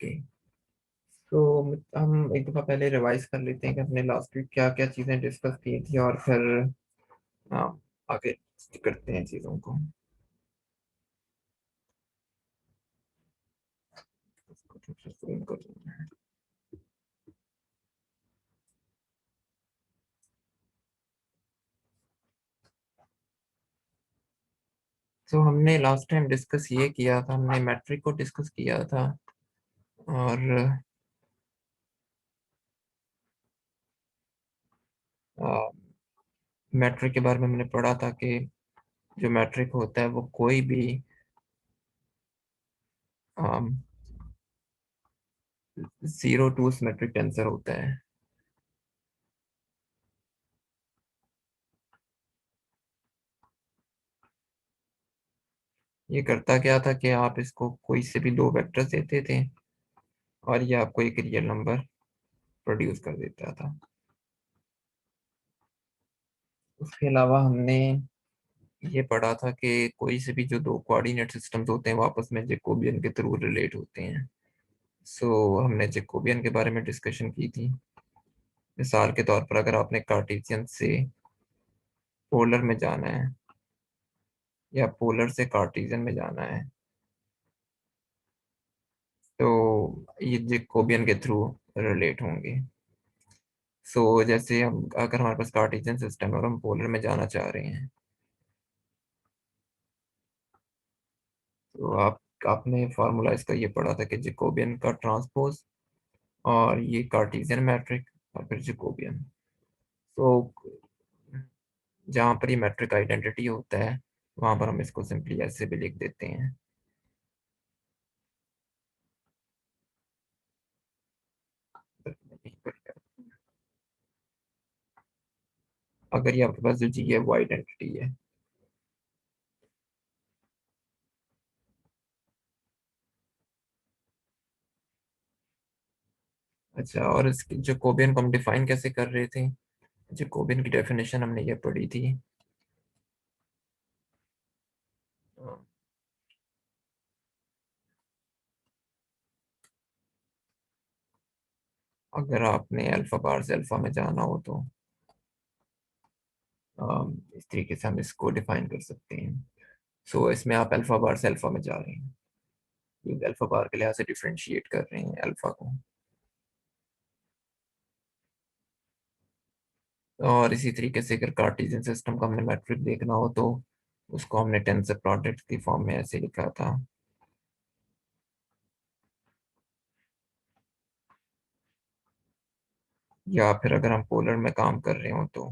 Okay. तो हम एक दफा पहले रिवाइज कर लेते हैं कि हमने लास्ट वीक क्या क्या चीजें डिस्कस की थी, और फिर हाँ, आगे करते हैं चीजों को। इसको ठीक से zoom कर लेना है। तो हमने लास्ट टाइम डिस्कस ये किया था, हमने मैट्रिक को डिस्कस किया था। और मैट्रिक के बारे में हमने पढ़ा था कि जो मैट्रिक होता है वो कोई भी जीरो टू सिमेट्रिक टेंसर होता है। ये करता क्या था कि आप इसको कोई से भी दो वेक्टर्स देते थे और ये आपको एक रियल नंबर प्रोड्यूस कर देता था। उसके अलावा हमने ये पढ़ा था कि कोई से भी जो दो कोऑर्डिनेट सिस्टम्स होते हैं वो आपस में जैकोबियन के थ्रू रिलेट होते हैं। सो हमने जैकोबियन के बारे में डिस्कशन की थी। मिसाल के तौर पर अगर आपने कार्टेशियन से पोलर में जाना है या पोलर से कार्टेशियन में जाना है, तो ये जैकोबियन के थ्रू रिलेट होंगे। जैसे हम अगर हमारे पास कार्टेशियन सिस्टम है और हम पोलर में जाना चाह रहे हैं, तो आपने फार्मूला इसका ये पढ़ा था कि जैकोबियन का ट्रांसपोज और ये कार्टेशियन मैट्रिक और फिर जैकोबियन। तो जहाँ पर ये मैट्रिक आइडेंटिटी होता है वहां पर हम इसको सिंपली ऐसे भी लिख देते हैं। अगर ये आपके पास जो जी है वो आइडेंटिटी है। अच्छा, और इसकी जैकोबियन को हम डिफाइन कैसे कर रहे थे? जैकोबियन की डेफिनेशन हमने ये पढ़ी थी। अगर आपने अल्फा बार से अल्फा में जाना हो तो इस तरीके से हम इसको डिफाइन कर सकते हैं। इसमें आप अल्फा बार से अल्फा में जा रहे हैं, क्योंकि अल्फा बार के लिहाज से डिफरेंशिएट कर रहे हैं अल्फा को। और इसी तरीके से अगर कार्टेशियन सिस्टम का हमने मैट्रिक देखना हो तो उसको हमने टेंसर प्रोडक्ट की फॉर्म में ऐसे लिखा था। या फिर अगर हम पोलर में काम कर रहे हो तो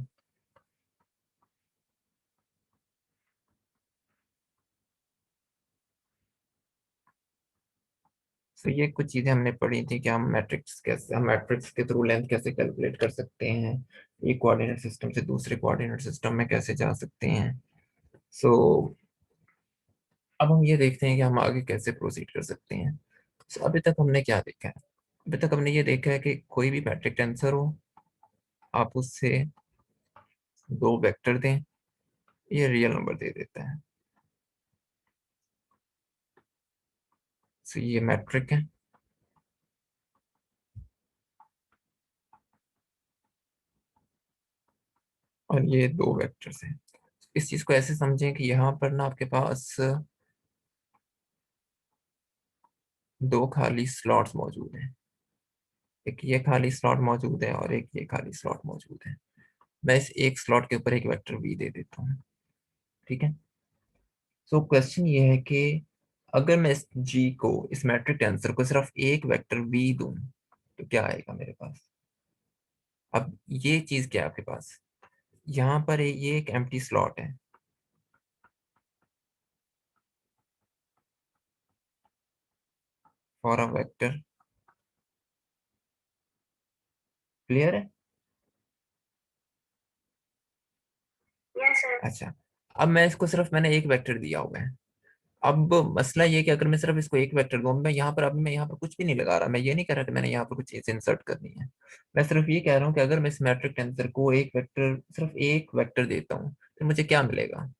ये कुछ चीजें हमने पढ़ी थी कि हम मैट्रिक्स के थ्रू लेंथ कैसे कैलकुलेट कर सकते हैं, एक कोऑर्डिनेट सिस्टम से दूसरे कोऑर्डिनेट सिस्टम में कैसे जा सकते हैं। सो अब हम ये देखते हैं कि हम आगे कैसे प्रोसीड कर सकते हैं। अभी तक हमने क्या देखा है? अभी तक हमने ये देखा है कि कोई भी मैट्रिक टेंसर हो, आप उससे दो वेक्टर दें, ये रियल नंबर दे देता है। ये मैट्रिक है और ये दो वेक्टर्स हैं। इस चीज को ऐसे समझें कि यहाँ पर ना आपके पास दो खाली स्लॉट्स मौजूद हैं। एक ये खाली स्लॉट मौजूद है और एक ये खाली स्लॉट मौजूद है। मैं इस एक स्लॉट के ऊपर एक वेक्टर वी दे देता हूँ। ठीक है। क्वेश्चन ये है कि अगर मैं इस जी को, इस मैट्रिक टेंसर को सिर्फ एक वेक्टर वी दूं तो क्या आएगा मेरे पास? अब ये चीज क्या है आपके पास? यहाँ पर ये एक एम्प्टी स्लॉट है फॉर अ वेक्टर। क्लियर है? Yes sir. अच्छा, अब मैं इसको सिर्फ मैंने एक वेक्टर दिया हुआ है। अब मसला ये है कि अगर मैं सिर्फ इसको एक वेक्टर दूं, मैं यहाँ पर अब मैं यहाँ पर कुछ भी नहीं लगा रहा, मैं ये नहीं कह रहा कि मैंने यहाँ पर कुछ चीज इंसर्ट करनी है। मैं सिर्फ ये कह रहा हूँ कि अगर मैं इस मैट्रिक टेंसर को एक वेक्टर, सिर्फ एक वेक्टर देता हूँ तो मुझे क्या मिलेगा?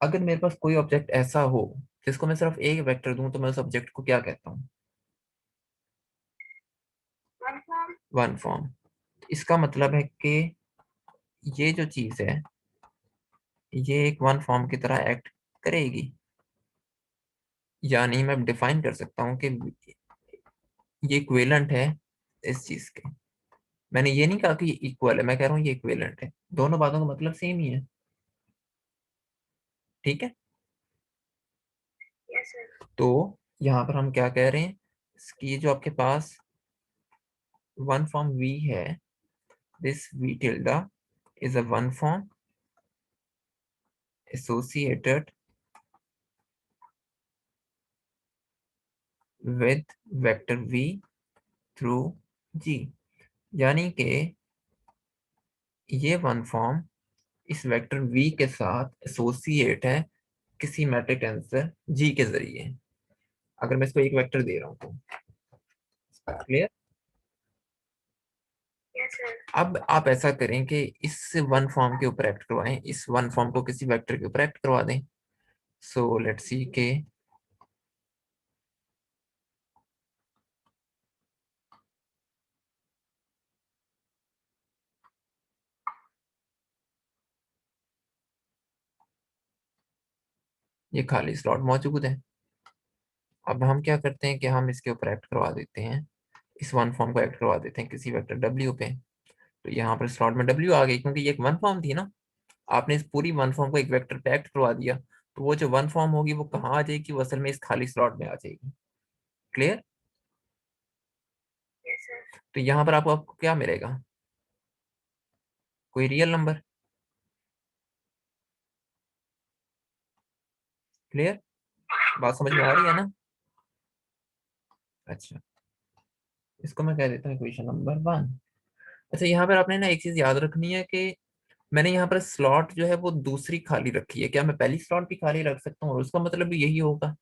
अगर मेरे पास कोई ऑब्जेक्ट ऐसा हो जिसको मैं सिर्फ एक वेक्टर दूं तो मैं उस ऑब्जेक्ट को क्या कहता हूँ? One form. इसका मतलब है कि ये जो चीज है ये एक वन फॉर्म की तरह एक्ट करेगी। यानी मैं डिफाइन कर सकता हूँ कि ये इक्विवेलेंट है इस चीज के। मैंने ये नहीं कहा कि ये इक्वल है, मैं कह रहा हूँ ये इक्विवेलेंट है। दोनों बातों का मतलब सेम ही है। ठीक है। Yes sir. तो यहाँ पर हम क्या कह रहे हैं कि जो आपके पास वन फॉर्म v है, this v tilde is a one form associated with vector v through g। यानी कि ये वन फॉर्म इस वेक्टर v के साथ एसोसिएट है किसी मैट्रिक टेंसर g के जरिए, अगर मैं इसको एक वेक्टर दे रहा हूँ तो। क्लियर? Yes sir. अब आप ऐसा करें कि इस वन फॉर्म के ऊपर एक्ट करवाएं, इस वन फॉर्म को किसी वेक्टर के ऊपर एक्ट करवा दें। सो लेट्स सी के ये खाली स्लॉट मौजूद है। अब हम क्या करते हैं कि हम इसके ऊपर एक्ट करवा देते हैं, इस वन फॉर्म को एक्ट करवा देते हैं किसी वेक्टर w पे। तो यहाँ पर स्लॉट में w आ गई क्योंकि ये एक वन फॉर्म थी ना। आपने इस पूरी वन फॉर्म को एक वेक्टर पे एक्ट करवा दिया, तो वो जो वन फॉर्म होगी वो कहाँ आ जाएगी? वो असल में इस खाली स्लॉट में आ जाएगी। क्लियर? Yes sir. तो यहाँ पर आपको क्या मिलेगा? कोई रियल नंबर। क्लियर? बात समझ में आ रही है ना? अच्छा, इसको मैं कह देता हूँ क्वेश्चन नंबर 1। अच्छा, यहाँ पर आपने ना एक चीज याद रखनी है कि मैंने यहाँ पर स्लॉट जो है वो दूसरी खाली रखी है। क्या मैं पहली स्लॉट भी खाली रख सकता हूँ और उसका मतलब भी यही होगा?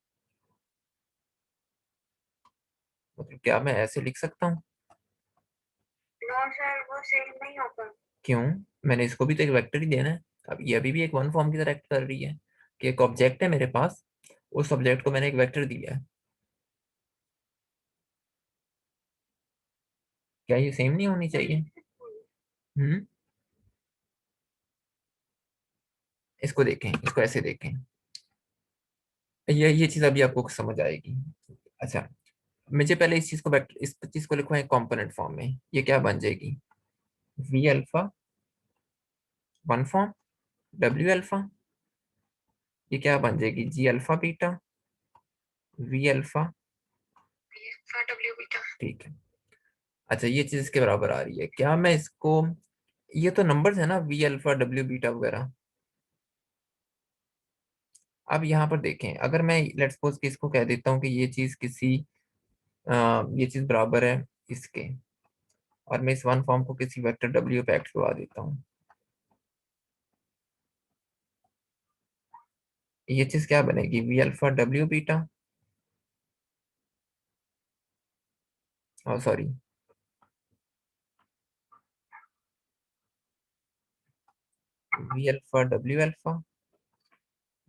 मतलब क्या मैं ऐसे लिख सकता हूँ? नो सर, वो सेम नहीं होगा। क्यों? मैंने इसको भी तो एक वेक्टर ही देना है। अब ये अभी भी एक वन फॉर्म की तरह एक्ट कर रही है कि एक ऑब्जेक्ट है मेरे पास, उस ऑब्जेक्ट को मैंने एक वेक्टर दिया है। क्या ये सेम नहीं होनी चाहिए? हम्म। इसको देखें, इसको ऐसे देखें। ये चीज अभी आपको समझ आएगी। अच्छा, मुझे पहले इस चीज को वेक्टर, इस चीज को लिखो एक कंपोनेंट फॉर्म में। ये क्या बन जाएगी? V alpha one form W alpha. ये क्या बन जाएगी? G alpha beta V alpha. W beta. ठीक है। अच्छा, ये चीज इसके बराबर आ रही है। क्या मैं इसको, ये तो नंबर्स है ना, वी अल्फा डब्ल्यू बीटा वगैरह। अब यहाँ पर देखें, अगर मैं लेट्स सपोज कि इसको कह देता हूँ कि ये चीज किसी ये चीज बराबर है इसके, और मैं इस वन फॉर्म को किसी वेक्टर डब्ल्यू पे एक्ट करवा देता हूँ, ये चीज क्या बनेगी? V alpha W beta, sorry, V alpha W alpha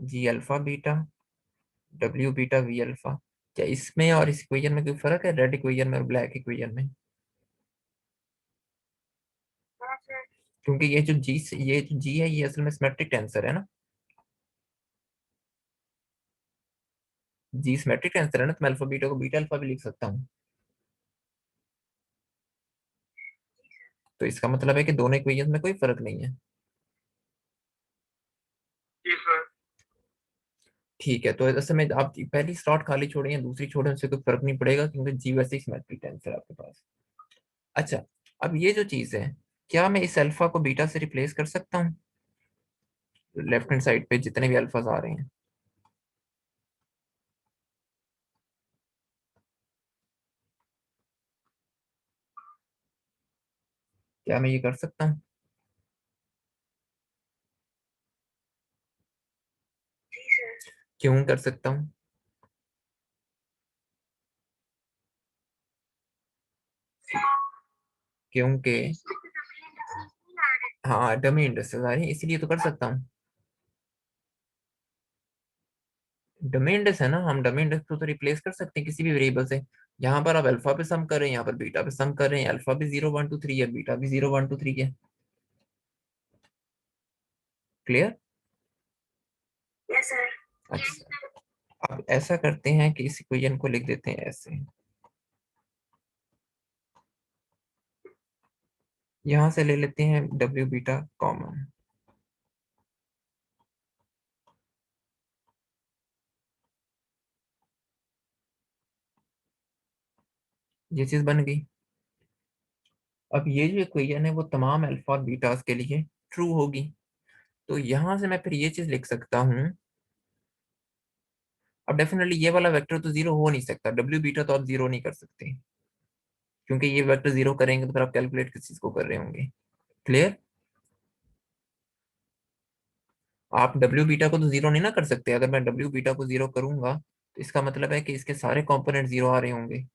G alpha beta W beta V alpha. क्या इसमें और इस इक्वेशन में कोई फर्क है, रेड इक्वेशन में और ब्लैक इक्वेशन में? हाँ सर। क्योंकि ये जो जी है ये असल में सिमेट्रिक टेंसर है ना। जी सिमेट्रिक टेंसर है ना, तो मैं अल्फा बीटा को बीटा अल्फा भी लिख सकता हूँ। तो इसका मतलब है कि दोनों इक्वेशन में कोई फर्क नहीं है। जी सर। ठीक है, तो ऐसे में आप पहली स्लॉट खाली छोड़ें या दूसरी छोड़ें उससे कोई फर्क नहीं पड़ेगा क्योंकि जी वैसे ही सिमेट्रिक टेंसर है आपके पास। अच्छा, अब ये जो चीज है, क्या मैं इस अल्फा को बीटा से रिप्लेस कर सकता हूँ? लेफ्ट हैंड साइड पे जितने भी अल्फाज आ रहे हैं, क्या मैं ये कर सकता हूँ? जी सर। क्यों कर सकता हूँ? क्योंकि हाँ, डमी इंडस्ट्रीज आ रही है इसलिए तो कर सकता हूँ। डमी इंडेक्स है ना, हम डमी इंडेक्स को तो रिप्लेस कर सकते हैं किसी भी वेरिएबल से। यहाँ पर आप अल्फा पे सम कर रहे हैं, यहाँ पर बीटा पे सम कर रहे हैं, अल्फा भी 0 1 2 3 है, बीटा भी 0 1 2 3 है। क्लियर? Yes sir. अच्छा, अब ऐसा करते हैं कि इस इक्वेशन को लिख देते हैं ऐसे। यहां से ले लेते हैं डब्ल्यू बीटा कॉमन। ये चीज बन गई। अब ये जो इक्वेशन है वो तमाम अल्फा और बीटास के लिए ट्रू होगी। तो यहां से मैं फिर ये चीज लिख सकता हूँ। अब डेफिनेटली ये वाला वेक्टर तो जीरो हो नहीं सकता, डब्ल्यू बीटा तो आप जीरो नहीं कर सकते, क्योंकि ये वेक्टर जीरो करेंगे तो फिर आप कैलकुलेट किस चीज को कर रहे होंगे। क्लियर? आप डब्ल्यू बीटा को तो जीरो नहीं ना कर सकते। अगर मैं डब्ल्यू बीटा को जीरो करूंगा तो इसका मतलब है कि इसके सारे कंपोनेंट जीरो आ रहे होंगे।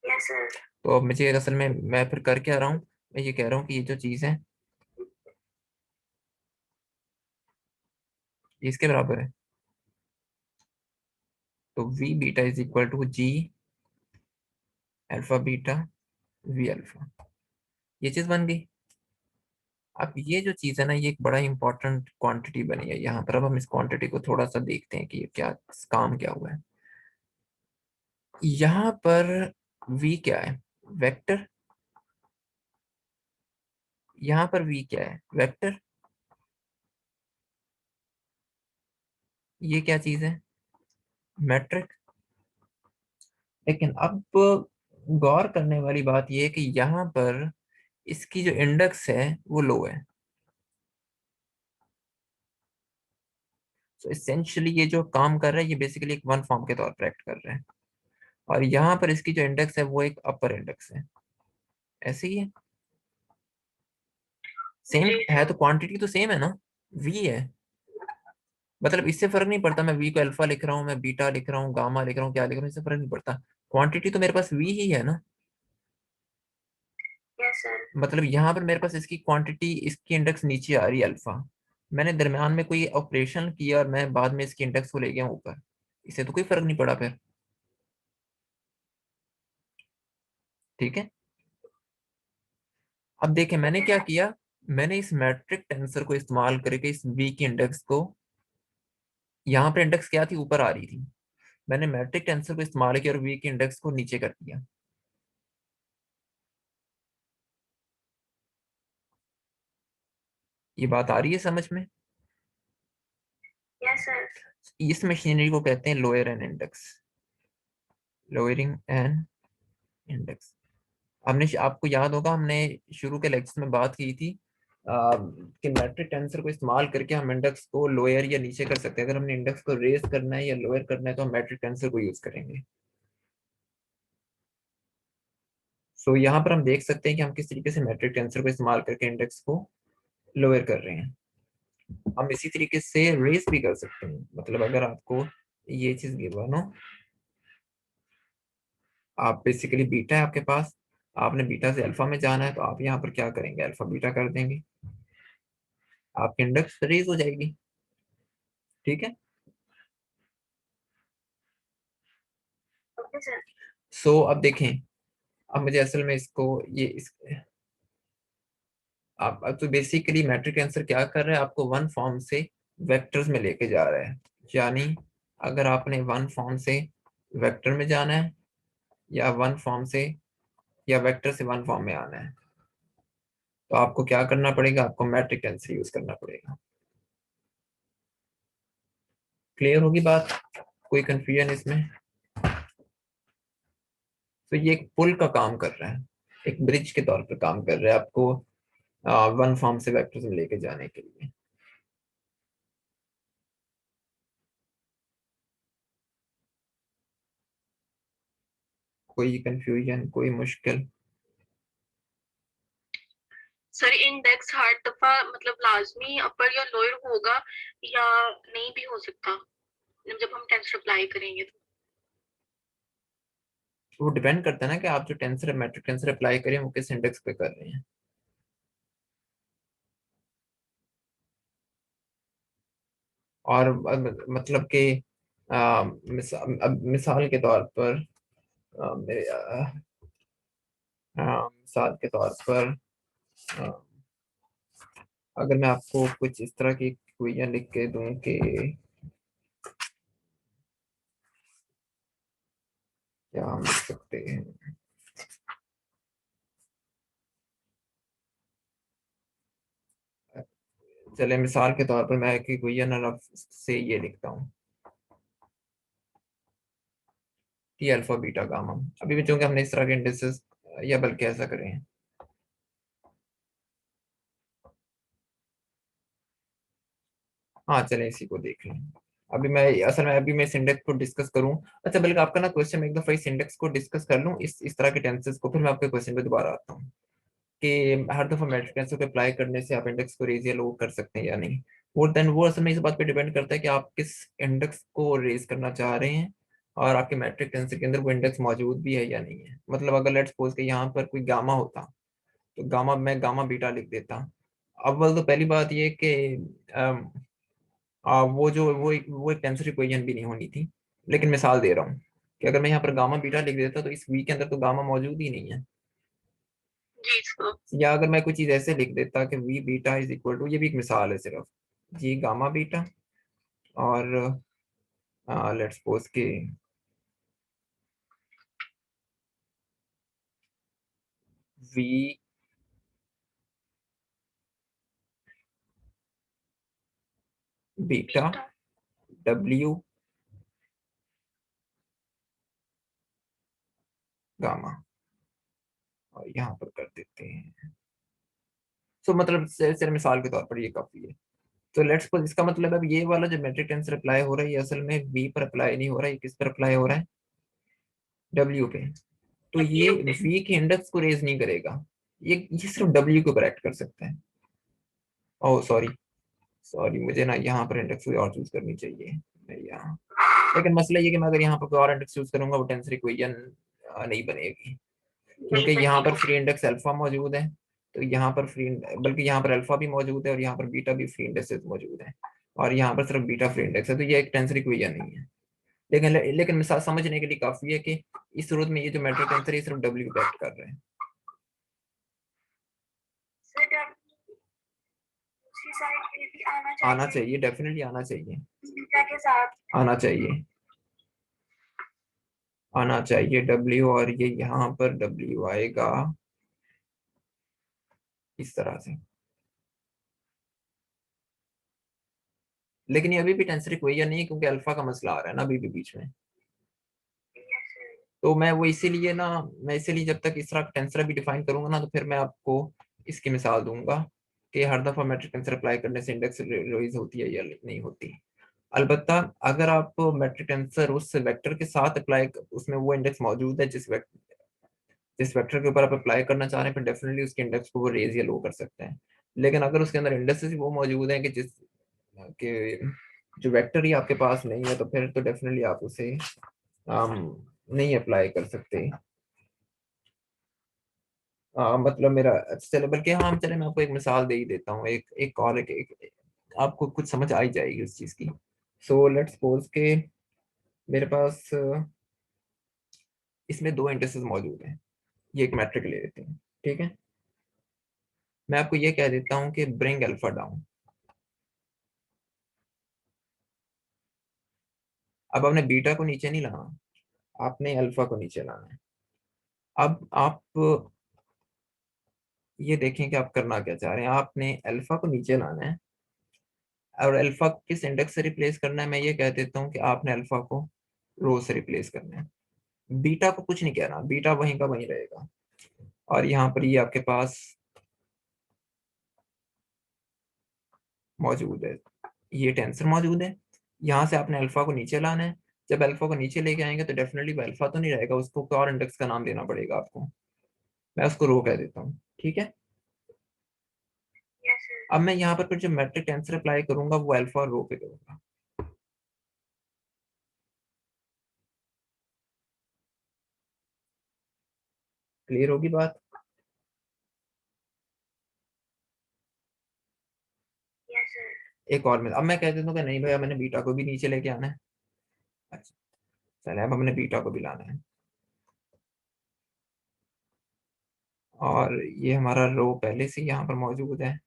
Yes sir. तो अब मुझे असल में मैं फिर कर क्या रहा हूँ, मैं ये कह रहा हूँ कि ये जो चीज है ये इसके बराबर है। तो V beta is equal to G alpha beta V alpha. ये चीज बन गई। अब ये जो चीज है ना, ये एक बड़ा इंपॉर्टेंट क्वांटिटी बनी है यहाँ पर। अब हम इस क्वांटिटी को थोड़ा सा देखते हैं कि ये क्या काम क्या हुआ है। यहाँ पर v क्या है? वेक्टर। यहाँ पर v क्या है? वेक्टर। ये क्या चीज है? मैट्रिक। लेकिन अब गौर करने वाली बात यह है कि यहाँ पर इसकी जो इंडेक्स है वो लो है। तो इसेंशियली ये जो काम कर रहा है ये बेसिकली एक वन फॉर्म के तौर पर एक्ट कर रहा है। और यहाँ पर इसकी जो इंडेक्स है वो एक अपर इंडेक्स है। ऐसे ही है, सेम जी है, सर। तो क्वांटिटी तो सेम है ना, वी है। मतलब इससे फर्क नहीं पड़ता मैं वी को अल्फा लिख रहा हूँ, मैं बीटा लिख रहा हूँ, गामा लिख रहा हूँ, क्या लिख रहा हूँ, इससे फर्क नहीं पड़ता। क्वांटिटी तो मेरे पास वी ही है ना। Yes sir. मतलब यहाँ पर मेरे पास इसकी क्वांटिटी, इसकी इंडेक्स नीचे आ रही है अल्फा। मैंने दरम्यान में कोई ऑपरेशन किया और मैं बाद में इसकी इंडेक्स को ले गया ऊपर, इससे तो कोई फर्क नहीं पड़ा फिर। ठीक है। अब देखें मैंने क्या किया, मैंने इस मैट्रिक टेंसर को इस्तेमाल करके इस वी की इंडेक्स को, यहाँ पर इंडेक्स क्या थी, ऊपर आ रही थी, मैंने मैट्रिक टेंसर को इस्तेमाल किया और वी की इंडेक्स को नीचे कर दिया। ये बात आ रही है समझ में? Yes sir. इस मशीनरी को कहते हैं lower an index, lowering an index. हमने, आपको याद होगा हमने शुरू के लेक्चर में बात की थी कि मैट्रिक टेंसर को इस्तेमाल करके हम इंडेक्स को लोअर या नीचे कर सकते हैं। अगर हमने इंडेक्स को रेज करना है या लोअर करना है तो हम मैट्रिक टेंसर को यूज करेंगे। सो यहाँ पर हम देख सकते हैं कि हम किस तरीके से मैट्रिक टेंसर को इस्तेमाल करके इंडेक्स को लोअर कर रहे हैं। हम इसी तरीके से रेस भी कर सकते हैं। मतलब अगर आपको ये चीज गिवन हो, आप बेसिकली बीटा है आपके पास, आपने बीटा से अल्फा में जाना है, तो आप यहाँ पर क्या करेंगे, अल्फा बीटा कर देंगे, आपकी इंडेक्स रेज हो जाएगी। ठीक है। Okay sir. अब देखें, अब मुझे असल में इसको ये इस आप अब तो बेसिकली मैट्रिक आंसर क्या कर रहा है, आपको वन फॉर्म से वेक्टर्स में लेके जा रहा है। यानी अगर आपने वन फॉर्म से वेक्टर में जाना है या वन फॉर्म से या वेक्टर से वन फॉर्म में आना है, तो आपको क्या करना पड़ेगा, आपको मैट्रिक आंसर यूज करना पड़ेगा। क्लियर होगी बात? कोई कंफ्यूजन इसमें? तो ये एक पुल का काम कर रहा है, एक ब्रिज के तौर पर काम कर रहा है आपको वन फॉर्म से वेक्टर्स में लेके जाने के लिए। कोई कंफ्यूजन, कोई मुश्किल? सर इंडेक्स हर दफा मतलब लाजमी अपर या लोअर होगा या नहीं भी हो सकता जब हम टेंसर अप्लाई करेंगे तो? वो डिपेंड करता है ना कि आप जो टेंसर मैट्रिक टेंसर अप्लाई करें वो किस इंडेक्स पे कर रहे हैं। और मतलब कि मिसाल के तौर पर मिसाल के तौर पर अ, अगर मैं आपको कुछ इस तरह की क्वेश्चन लिख के दूं कि क्या हम लिख सकते हैं, चले मिसाल के तौर पर मैं एक क्वेश्चन से ये लिखता हूँ कि अल्फा बीटा गामा। अभी भी चूंकि हमने इस तरह के इंडिसेस, या बल्कि ऐसा करें, हाँ चलें इसी को देख लें। अभी मैं असल में अभी मैं इस इंडेक्स को डिस्कस करूं। अच्छा बल्कि आपका ना क्वेश्चन, मैं एक दफा इस इंडेक्स को डिस्कस कर लूं, इस तरह के टेंसेस को, फिर मैं आपके क्वेश्चन पे दोबारा आता हूँ कि हर दफा मैट्रिक टेंसर को अप्लाई करने से आप इंडेक्स को रेज या लो कर सकते हैं या नहीं। वो असल में इस बात पे डिपेंड करता है कि आप किस इंडेक्स को रेज करना चाह रहे हैं, और आपके मैट्रिक टेंसर के अंदर वो इंडेक्स मौजूद भी है या नहीं है। मतलब अगर लेट्स सपोज कि यहाँ पर कोई गामा होता, तो गामा, मैं गामा बीटा लिख देता। अव्वल तो पहली बात ये कि वो एक टेंसर इक्वेशन भी नहीं होनी थी। लेकिन मिसाल दे रहा हूँ कि अगर मैं यहाँ पर गामा बीटा लिख देता तो इस वी के अंदर तो गामा मौजूद ही नहीं है। जी सर। या अगर मैं कोई चीज ऐसे लिख देता कि V beta is equal to, ये भी एक मिसाल है सिर्फ, जी गामा बीटा, और लेट्स सपोज के V beta beta. W gamma, और यहाँ पर कर देते हैं। तो मतलब सिर्फ मिसाल के तौर पर ये काफी है। तो लेट्स सपोज इसका मतलब अब ये वाला जो मैट्रिक टेंसर अप्लाई हो रहा है, ये असल में वी पर अप्लाई नहीं हो रहा है, ये किस पर अप्लाई हो रहा है, डब्ल्यू पे। तो ये डब्ल्यू पे। वी के इंडेक्स को रेज नहीं करेगा, ये सिर्फ डब्ल्यू को करेक्ट कर सकता है। ओह सॉरी, सॉरी मुझे ना यहाँ पर इंडेक्स कोई और चूज करनी चाहिए, मैं यहाँ, लेकिन मसला ये कि मैं अगर यहाँ पर कोई और इंडेक्स चूज करूंगा वो टेंसर इक्वेशन नहीं बनेगी, नहीं क्योंकि यहाँ पर बनेगा। फ्री इंडेक्स अल्फा मौजूद है। तो यहाँ पर फ्री, बल्कि यहाँ पर अल्फा भी मौजूद है और यहाँ पर बीटा भी फ्री इंडेक्सेस मौजूद है, और यहाँ पर सिर्फ बीटा फ्री इंडेक्स है, तो ये एक टेंसर इक्वेशन नहीं है। लेकिन मिसाल समझने के लिए काफी है कि इस सूरत में ये जो मैट्रिक टेंसर है ये सिर्फ डब्ल्यू को करेक्ट कर रहे हैं। सर डब्ल्यू दूसरी साइड पे भी आना आना चाहिए चाहिए, डेफिनेटली आना चाहिए, बीटा के साथ। आना चाहिए, आना चाहिए डब्ल्यू, और ये यहाँ पर डब्ल्यू आएगा इस तरह से। लेकिन ये अभी भी टेंसर इक्वेशन नहीं है, क्योंकि अल्फा का मसला आ रहा है ना अभी भी बीच में। Yes sir. तो मैं वो इसीलिए ना, मैं इसीलिए जब तक इस तरह का टेंसर भी डिफाइन करूंगा ना, तो फिर मैं आपको इसकी मिसाल दूंगा कि हर दफा मैट्रिक टेंसर अप्लाई करने से इंडेक्स रेज होती है या नहीं होती। अलबत्ता अगर आप मैट्रिक टेंसर उस वेक्टर के साथ अप्लाई, उसमें वो इंडेक्स मौजूद है जिस वेक्टर के ऊपर आप अप्लाई करना चाह रहे हैं, फिर डेफिनेटली उसके इंडेक्स को वो रेज या लो कर सकते हैं। लेकिन अगर उसके अंदर इंडेक्सेस वो मौजूद है कि जिस कि जो वेक्टर ही आपके पास नहीं है, तो फिर तो डेफिनेटली आप उसे नहीं अप्लाई कर सकते। मतलब मेरा, चले बल्कि हाँ चले मैं आपको एक मिसाल दे ही देता हूँ, आपको कुछ समझ आ ही जाएगी उस चीज की। सो लेट्स सपोज के मेरे पास इसमें दो इंडेक्सेस मौजूद हैं, ये एक मैट्रिक ले लेते हैं, ठीक है। मैं आपको ये कह देता हूँ कि ब्रिंग अल्फा डाउन। अब आपने बीटा को नीचे नहीं लाना, आपने अल्फा को नीचे लाना है। अब आप ये देखें कि आप करना क्या चाह रहे हैं, आपने अल्फा को नीचे लाना है, और अल्फा को किस इंडेक्स से रिप्लेस करना है, मैं ये कह देता हूँ कि आपने अल्फा को रो से रिप्लेस करना है। बीटा को कुछ नहीं कहना, बीटा वहीं का वहीं रहेगा। और यहाँ पर ये आपके पास मौजूद है, ये टेंसर मौजूद है। यहाँ से आपने अल्फा को नीचे लाना है। जब अल्फा को नीचे लेके आएंगे तो डेफिनेटली वो अल्फा तो नहीं रहेगा, उसको कोई और इंडेक्स का नाम देना पड़ेगा आपको। मैं उसको रो कह देता हूँ, ठीक है। Yes sir. अब मैं यहाँ पर फिर जो मैट्रिक टेंसर अप्लाई करूंगा वो अल्फा और रो पे करूंगा। क्लियर होगी बात। Yes sir. एक और में अब मैं कह देता हूँ कि नहीं भैया मैंने बीटा को भी नीचे लेके आना है। अच्छा चले, अब हमने बीटा को भी लाना है, और ये हमारा रो पहले से यहाँ पर मौजूद है।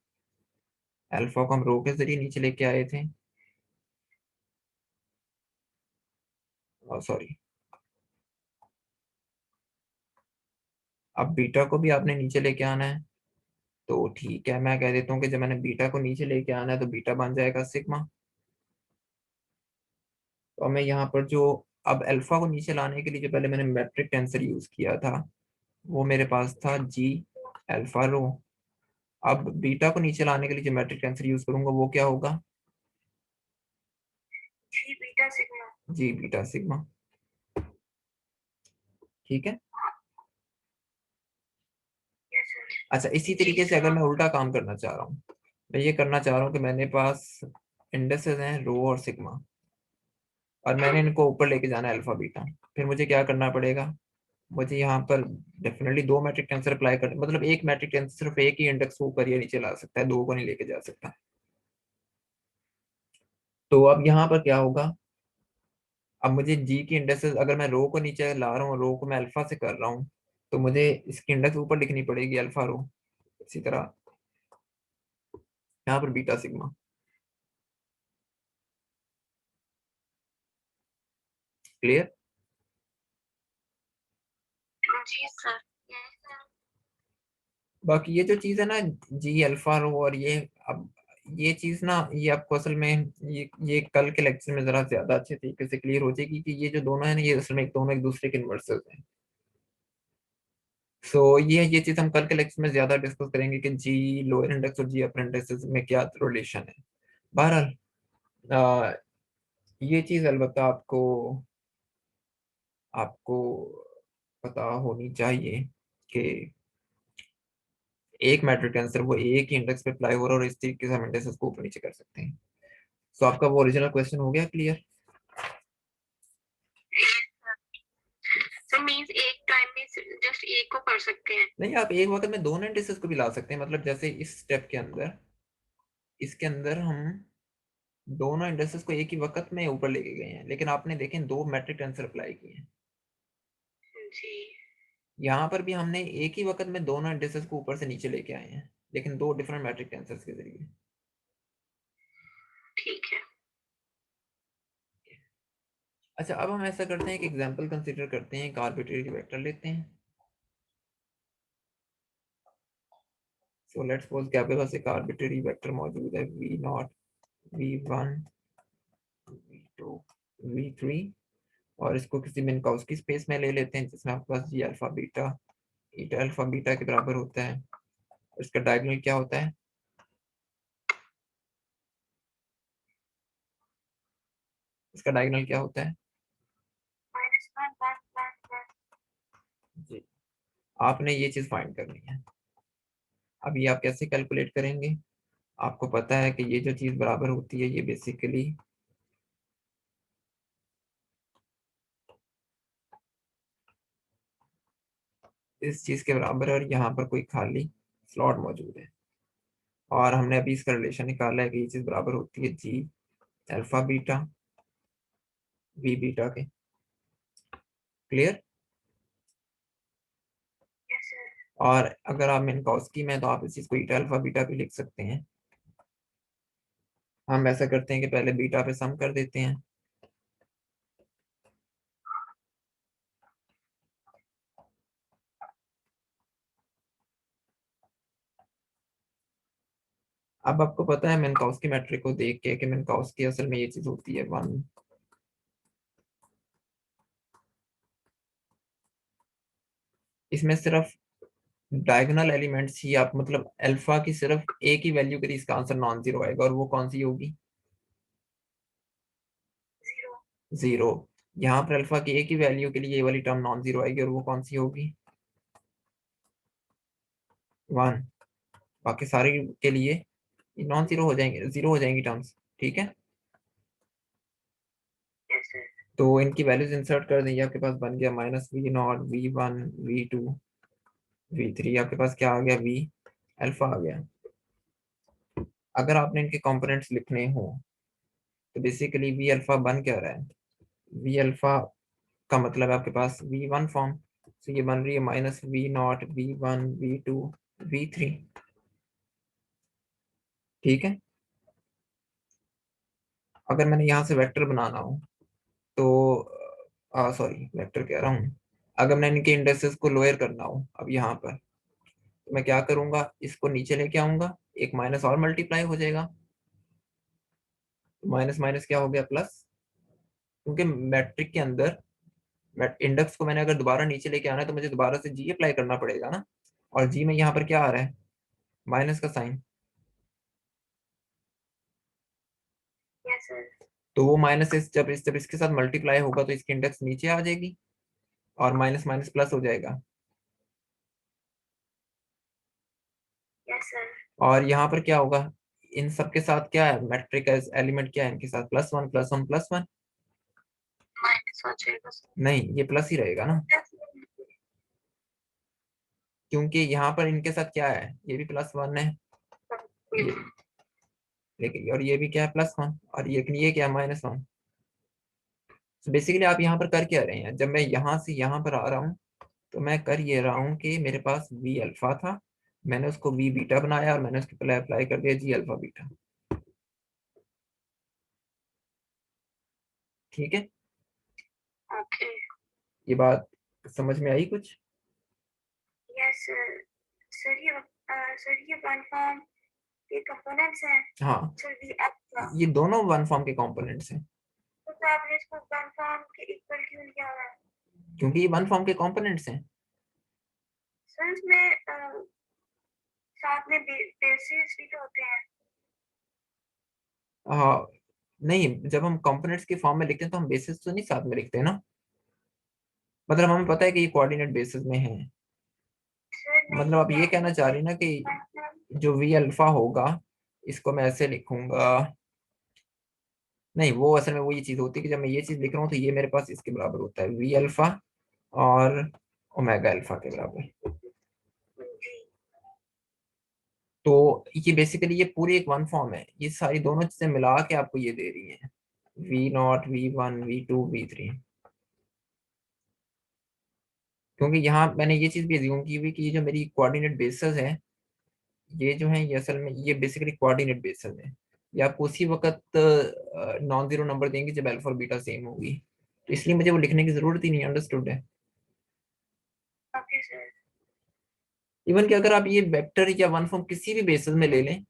अल्फा को हम रो के जरिए नीचे लेके आए थे, सॉरी। अब बीटा को भी आपने नीचे लेके आना है, तो ठीक है मैं कह देता हूँ कि जब मैंने बीटा को नीचे लेके आना है तो बीटा बन जाएगा सिग्मा। तो मैं यहाँ पर जो, अब अल्फा को नीचे लाने के लिए जो पहले मैंने मैट्रिक टेंसर यूज किया था वो मेरे पास था जी अल्फा रो। अब बीटा को नीचे लाने के लिए जो मैट्रिक टेंसर यूज करूंगा वो क्या होगा? जी बीटा सिग्मा। जी बीटा सिग्मा। ठीक है। Yes sir. अच्छा इसी जी तरीके से अगर हाँ। मैं उल्टा काम करना चाह रहा हूँ, मैं ये करना चाह रहा हूँ कि मेरे पास इंडेक्सेस हैं रो और सिग्मा, और मैंने इनको ऊपर लेके जाना है अल्फा बीटा। फिर मुझे क्या करना पड़ेगा? मुझे यहाँ पर डेफिनेटली दो मैट्रिक टेंसर अप्लाई कर, मतलब एक मैट्रिक टेंसर सिर्फ एक ही इंडेक्स को ऊपर या नीचे ला सकता है, दो को नहीं लेके जा सकता। तो अब यहाँ पर क्या होगा? अब मुझे जी की इंडेक्सेस, अगर मैं रो को नीचे ला रहा हूँ, रो को मैं अल्फा से कर रहा हूँ, तो मुझे इसकी इंडेक्स ऊपर लिखनी पड़ेगी अल्फा रो। इसी तरह यहाँ पर बीटा सिग्मा। क्लियर? जी सर। बाकी ये जो चीज है ना, जी अल्फा रो और ये, अब ये चीज ना ये आपको असल में ये कल के लेक्चर में जरा ज्यादा अच्छे तरीके से क्लियर हो जाएगी कि ये जो दोनों है ना ये असल में दोनों एक दूसरे के इन्वर्सेस हैं। सो ये चीज हम कल के लेक्चर में ज्यादा डिस्कस करेंगे कि जी लोअर इंडेक्स और जी अपर इंडेक्स में क्या रिलेशन है। बहरहाल आ, ये चीज अलबत्ता आपको आपको पता होनी चाहिए कि एक मैट्रिक टेंसर वो एक ही इंडेक्स पे अप्लाई हो रहा है, और इस तरीके से हम इंडेक्सेस को ऊपर नीचे कर सकते हैं। सो आपका वो ओरिजिनल क्वेश्चन हो गया क्लियर? सर मींस एक टाइम में जस्ट एक को कर सकते हैं। नहीं, आप एक वक्त में दोनों इंडेक्सेस को भी ला सकते हैं, मतलब जैसे इस स्टेप के अंदर, इसके अंदर हम दोनों इंडेक्सेस को एक ही वक्त में ऊपर लेके गए हैं, लेकिन आपने देखें दो मैट्रिक टेंसर अप्लाई किए हैं। जी यहाँ पर भी हमने एक ही वक्त में दोनों इंडेक्सेस को ऊपर से नीचे लेके आए हैं, लेकिन दो डिफरेंट मैट्रिक टेंसर्स के जरिए। ठीक है। अच्छा अब हम ऐसा करते हैं कि एग्जांपल कंसीडर करते हैं, एक आर्बिट्रेरी वेक्टर लेते हैं। सो लेट्स सपोज कि आपके पास एक आर्बिट्रेरी वेक्टर मौजूद है V naught, V one, V two, V three, और इसको किसी मिनकॉस्की स्पेस में ले लेते हैं जिसमें आपके पास जी अल्फा बीटा, ईटा अल्फा बीटा के बराबर होता है। और इसका डायगोनल क्या होता है? इसका डायगोनल क्या होता है? -1 1 1 1। जी, आपने ये चीज फाइंड करनी है। अब ये आप कैसे कैलकुलेट करेंगे? आपको पता है कि ये जो चीज बराबर होती है ये बेसिकली इस चीज के बराबर है, और यहाँ पर कोई खाली स्लॉट मौजूद है, और हमने अभी इसका रिलेशन निकाला है कि ये चीज बराबर होती है जी अल्फा बीटा वी बीटा के। क्लियर? Yes sir. और अगर आप मिनकॉस्की में, तो आप इस चीज को ईटा अल्फा बीटा भी लिख सकते हैं। हम ऐसा करते हैं कि पहले बीटा पे सम कर देते हैं। अब आपको पता है मिनकॉस्की मैट्रिक को देख के कि मिनकॉस्की असल में ये चीज होती है वन, इसमें सिर्फ डायगोनल एलिमेंट्स ही आप, मतलब अल्फा की सिर्फ एक ही वैल्यू के लिए इसका आंसर नॉन जीरो आएगा, और वो कौन सी होगी? जीरो। जीरो। यहाँ पर अल्फा की एक ही वैल्यू के लिए ये वाली टर्म नॉन जीरो आएगी, और वो कौन सी होगी? वन। बाकी सारे के लिए नॉन जीरो हो जाएंगे, जीरो हो जाएंगी टर्म्स। ठीक है। Yes sir. तो इनकी वैल्यूज इंसर्ट कर देंगे, आपके पास बन गया minus V naught V one V two V three, आपके पास क्या आ गया? वी अल्फा आ गया। अगर आपने इनके कंपोनेंट्स लिखने हो तो बेसिकली वी अल्फा बन क्या रहा है, वी अल्फा का मतलब है आपके पास वी वन फॉर्म, तो ये बन रही है minus V naught V one V two V three. ठीक है, अगर मैंने यहाँ से वेक्टर बनाना हो तो सॉरी वेक्टर कह रहा हूँ, अगर मैंने इनके इंडेक्सेस को लोअर करना हो अब यहाँ पर, तो मैं क्या करूंगा, इसको नीचे लेके आऊंगा, एक माइनस और मल्टीप्लाई हो जाएगा, माइनस माइनस क्या हो गया प्लस, क्योंकि मैट्रिक के अंदर इंडेक्स को मैंने अगर दोबारा नीचे लेके आना है तो मुझे दोबारा से जी अप्लाई करना पड़ेगा ना, और जी में यहाँ पर क्या आ रहा है, माइनस का साइन, यस सर। तो वो माइनस जब इसके साथ मल्टीप्लाई होगा तो इसकी इंडेक्स नीचे आ जाएगी और माइनस माइनस प्लस हो जाएगा। Yes sir. और यहाँ पर क्या होगा, इन सब के साथ क्या है, मैट्रिक एलिमेंट क्या है इनके साथ, plus one plus one plus one, minus हो जाएगा सर। नहीं ये प्लस ही रहेगा ना, क्योंकि यहाँ पर इनके साथ क्या है, ये भी प्लस वन है, ये लेकिन और ये भी क्या है प्लस वन, और ये क्या है माइनस वन। तो बेसिकली आप यहाँ पर कर क्या रहे हैं, जब मैं यहाँ से यहाँ पर आ रहा हूँ तो मैं कर ये रहा हूँ कि मेरे पास वी अल्फा था, मैंने उसको वी बीटा बनाया और मैंने उसके पहले अप्लाई कर दिया जी अल्फा बीटा। ठीक है, ओके। ये बात समझ में आई कुछ। Yes sir. सर ये वन फॉर्म के कंपोनेंट्स हैं। हाँ, सर वी अल्फा, ये दोनों वन फॉर्म के कंपोनेंट्स हैं, तो आपने इसको वन फॉर्म के इक्वल क्यों लिया हुआ है? क्योंकि ये वन फॉर्म के कंपोनेंट्स हैं। सर इसमें साथ में बेसिस भी तो होते हैं। हाँ, नहीं जब हम कंपोनेंट्स की फॉर्म में लिखते हैं तो हम बेसिस तो नहीं साथ में लिखते हैं ना, मतलब हमें पता है कि ये कोऑर्डिनेट बेसिस में है, सर मतलब नहीं आप ये कहना चाह रही हैं ना कि जो वी अल्फा होगा इसको मैं ऐसे लिखूंगा, नहीं वो असल में वो ये चीज होती है कि जब मैं ये चीज लिख रहा हूँ तो ये मेरे पास इसके बराबर होता है वी अल्फा और ओमेगा अल्फा के बराबर। जी। तो ये बेसिकली ये पूरी एक वन फॉर्म है, ये सारी दोनों चीजें मिला के आपको ये दे रही है V naught V one V two V three, क्योंकि यहाँ मैंने ये चीज भी एज्यूम की हुई कि ये जो मेरी कोऑर्डिनेट बेसिस है, ये जो है ये असल में ये बेसिकली कोऑर्डिनेट बेसिस है, ये आपको उसी वक्त नॉन जीरो नंबर देंगे जब अल्फा और बीटा सेम होगी, तो इसलिए मुझे वो लिखने की जरूरत ही नहीं, अंडरस्टूड है। Okay sir. इवन कि अगर आप ये वेक्टर या वन फॉर्म किसी भी बेसिस में ले लें,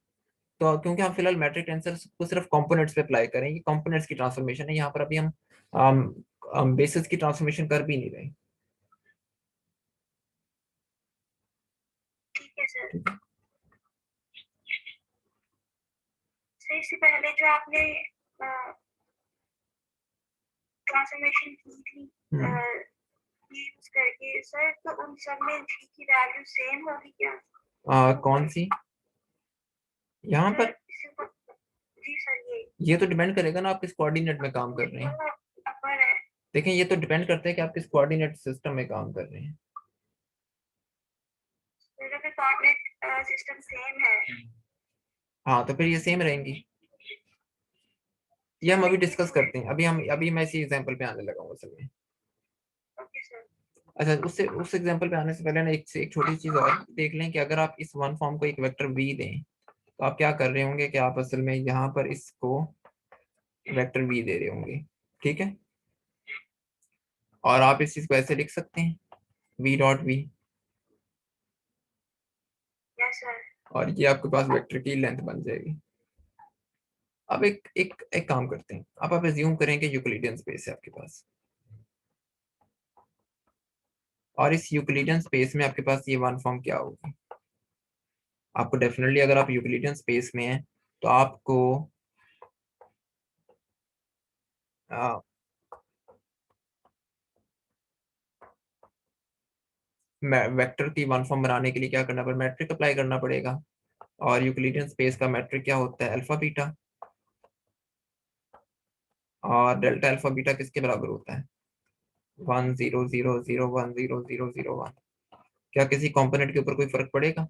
तो क्योंकि हम फिलहाल मैट्रिक टेंसर को सिर्फ कंपोनेंट्स पे अप्लाई करें, ये कंपोनेंट्स की ट्रांसफॉर्मेशन है, यहाँ पर अभी हम बेसिस की ट्रांसफॉर्मेशन कर भी नहीं रहे। ठीक है सर। ठीक है, सर इससे पहले जो आपने ट्रांसफॉर्मेशन की थी हम्म, यूज करके सर, तो उन सब में जी की वैल्यू सेम होगी क्या? कौन सी, यहाँ सर पर जी सर ये तो डिपेंड करेगा ना आप किस कोऑर्डिनेट में काम कर रहे हैं, अपर है। देखें ये तो डिपेंड करता है कि आप किस कोऑर्डिनेट सिस्टम में काम कर रहे हैं। सर अगर कोऑर्डिनेट सिस्टम सेम है। हाँ तो फिर ये सेम रहेंगी, ये सर हम अभी लेकिन डिस्कस करते हैं, अभी मैं इसी एग्जांपल पे आने लगा हूँ असल में। Okay sir. अच्छा, उससे उस एग्जांपल पे आने से पहले ना एक छोटी चीज और देख लें कि अगर आप इस वन फॉर्म को एक वेक्टर वी दें तो आप क्या कर रहे होंगे कि आप असल में यहाँ पर इसको वेक्टर वी दे रहे होंगे। ठीक है, और आप इस चीज को ऐसे लिख सकते हैं V dot V, yes sir. और ये आपके पास वेक्टर की लेंथ बन जाएगी। अब एक काम करते हैं, आप एज्यूम करें कि यूक्लिडियन स्पेस है आपके पास, और इस यूक्लिडियन स्पेस में आपके पास ये वन फॉर्म क्या होगी, आपको डेफिनेटली अगर आप यूक्लिडियन स्पेस में हैं तो आपको वेक्टर की वन फॉर्म बनाने के लिए क्या करना पड़ेगा, मैट्रिक अप्लाई करना पड़ेगा, और यूक्लिडियन स्पेस का मैट्रिक क्या होता है अल्फा बीटा, और डेल्टा अल्फा बीटा किसके बराबर होता है 1 0 0 0 1 0 0 0 1, क्या किसी कंपोनेंट के ऊपर कोई फर्क पड़ेगा,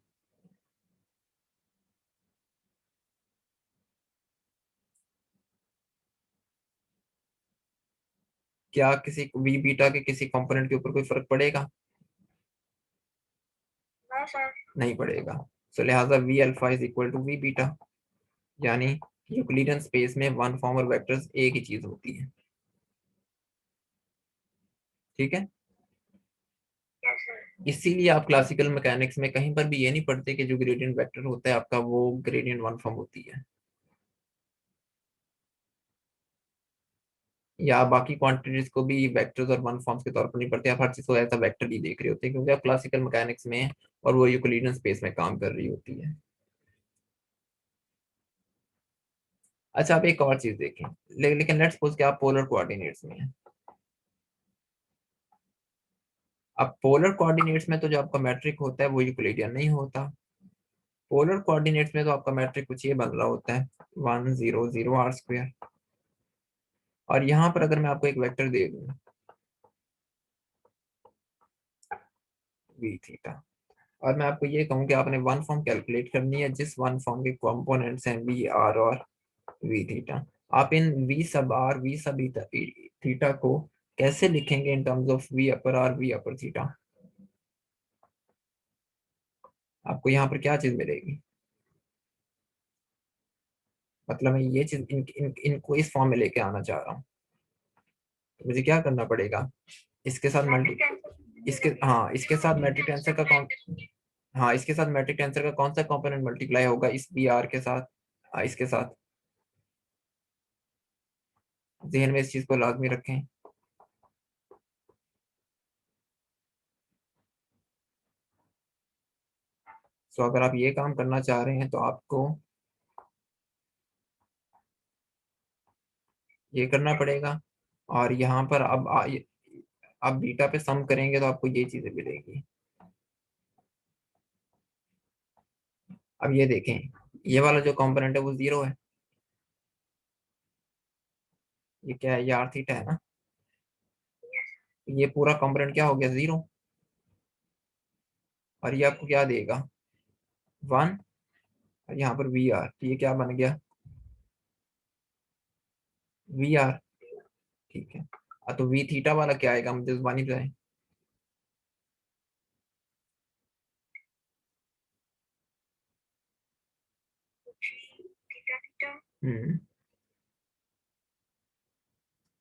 क्या किसी वी बीटा के किसी कंपोनेंट के ऊपर कोई फर्क पड़ेगा? हाँ सर। नहीं पड़ेगा। सो लिहाजा V alpha is equal to V beta, यानी यूक्लिडियन स्पेस में वन फॉर्म और वेक्टर्स एक ही चीज होती है। ठीक है, यस सर। इसीलिए आप क्लासिकल मैकेनिक्स में कहीं पर भी ये नहीं पढ़ते कि जो ग्रेडियंट वेक्टर होता है आपका वो ग्रेडियंट वन फॉर्म होती है, या बाकी क्वांटिटीज को भी वेक्टर्स और वन फॉर्म्स के तौर पर नहीं पढ़ते। आप हर चीज को ऐसा वेक्टर ही देख रहे होते हैं क्योंकि आप क्लासिकल मैकेनिक्स में और वो यूक्लिडियन स्पेस में काम कर रही होती है। अच्छा, आप एक और चीज देखें, लेकिन लेट्स सपोज कि आप पोलर कोऑर्डिनेट्स में हैं। अब पोलर कोऑर्डिनेट्स में तो जो आपका मैट्रिक होता है वो यूक्लिडियन नहीं होता। पोलर कोऑर्डिनेट्स में तो आपका मैट्रिक कुछ ये बन रहा होता है 1 0 0 r²। और यहाँ पर अगर मैं आपको एक वेक्टर दे दूं वी थीटा, और मैं आपको ये कहूँ कि आपने वन फॉर्म कैलकुलेट करनी है जिस वन फॉर्म के कंपोनेंट्स हैं वी आर और वी थीटा, आप इन V sub R V sub theta को कैसे लिखेंगे in terms of V upper R V upper theta? आपको यहाँ पर क्या चीज मिलेगी? मतलब मैं ये चीज इनको इस फॉर्म में लेके आना चाह रहा हूँ, तो मुझे क्या करना पड़ेगा? इसके साथ इसके हाँ इसके साथ मैट्रिक टेंसर का कौन हाँ इसके साथ मैट्रिक टेंसर का कौन सा कंपोनेंट मल्टीप्लाई होगा इस बी आर के साथ? इसके साथ जहन में इस चीज को लाजमी रखें। सो अगर आप ये काम करना चाह रहे हैं तो आपको ये करना पड़ेगा, और यहाँ पर अब आप बीटा पे सम करेंगे तो आपको ये चीजें मिलेगी। अब ये देखें, ये वाला जो कंपोनेंट है वो 0 है, ये क्या है? ये आर थीटा है ना, ये पूरा कंपोनेंट क्या हो गया? 0। और ये आपको क्या देगा? 1। और यहाँ पर वी आर, तो ये क्या बन गया? V R. ठीक है, तो वी थीटा वाला क्या आएगा? मुझे जुबानी बताएं। थीटा थीटा हम्म।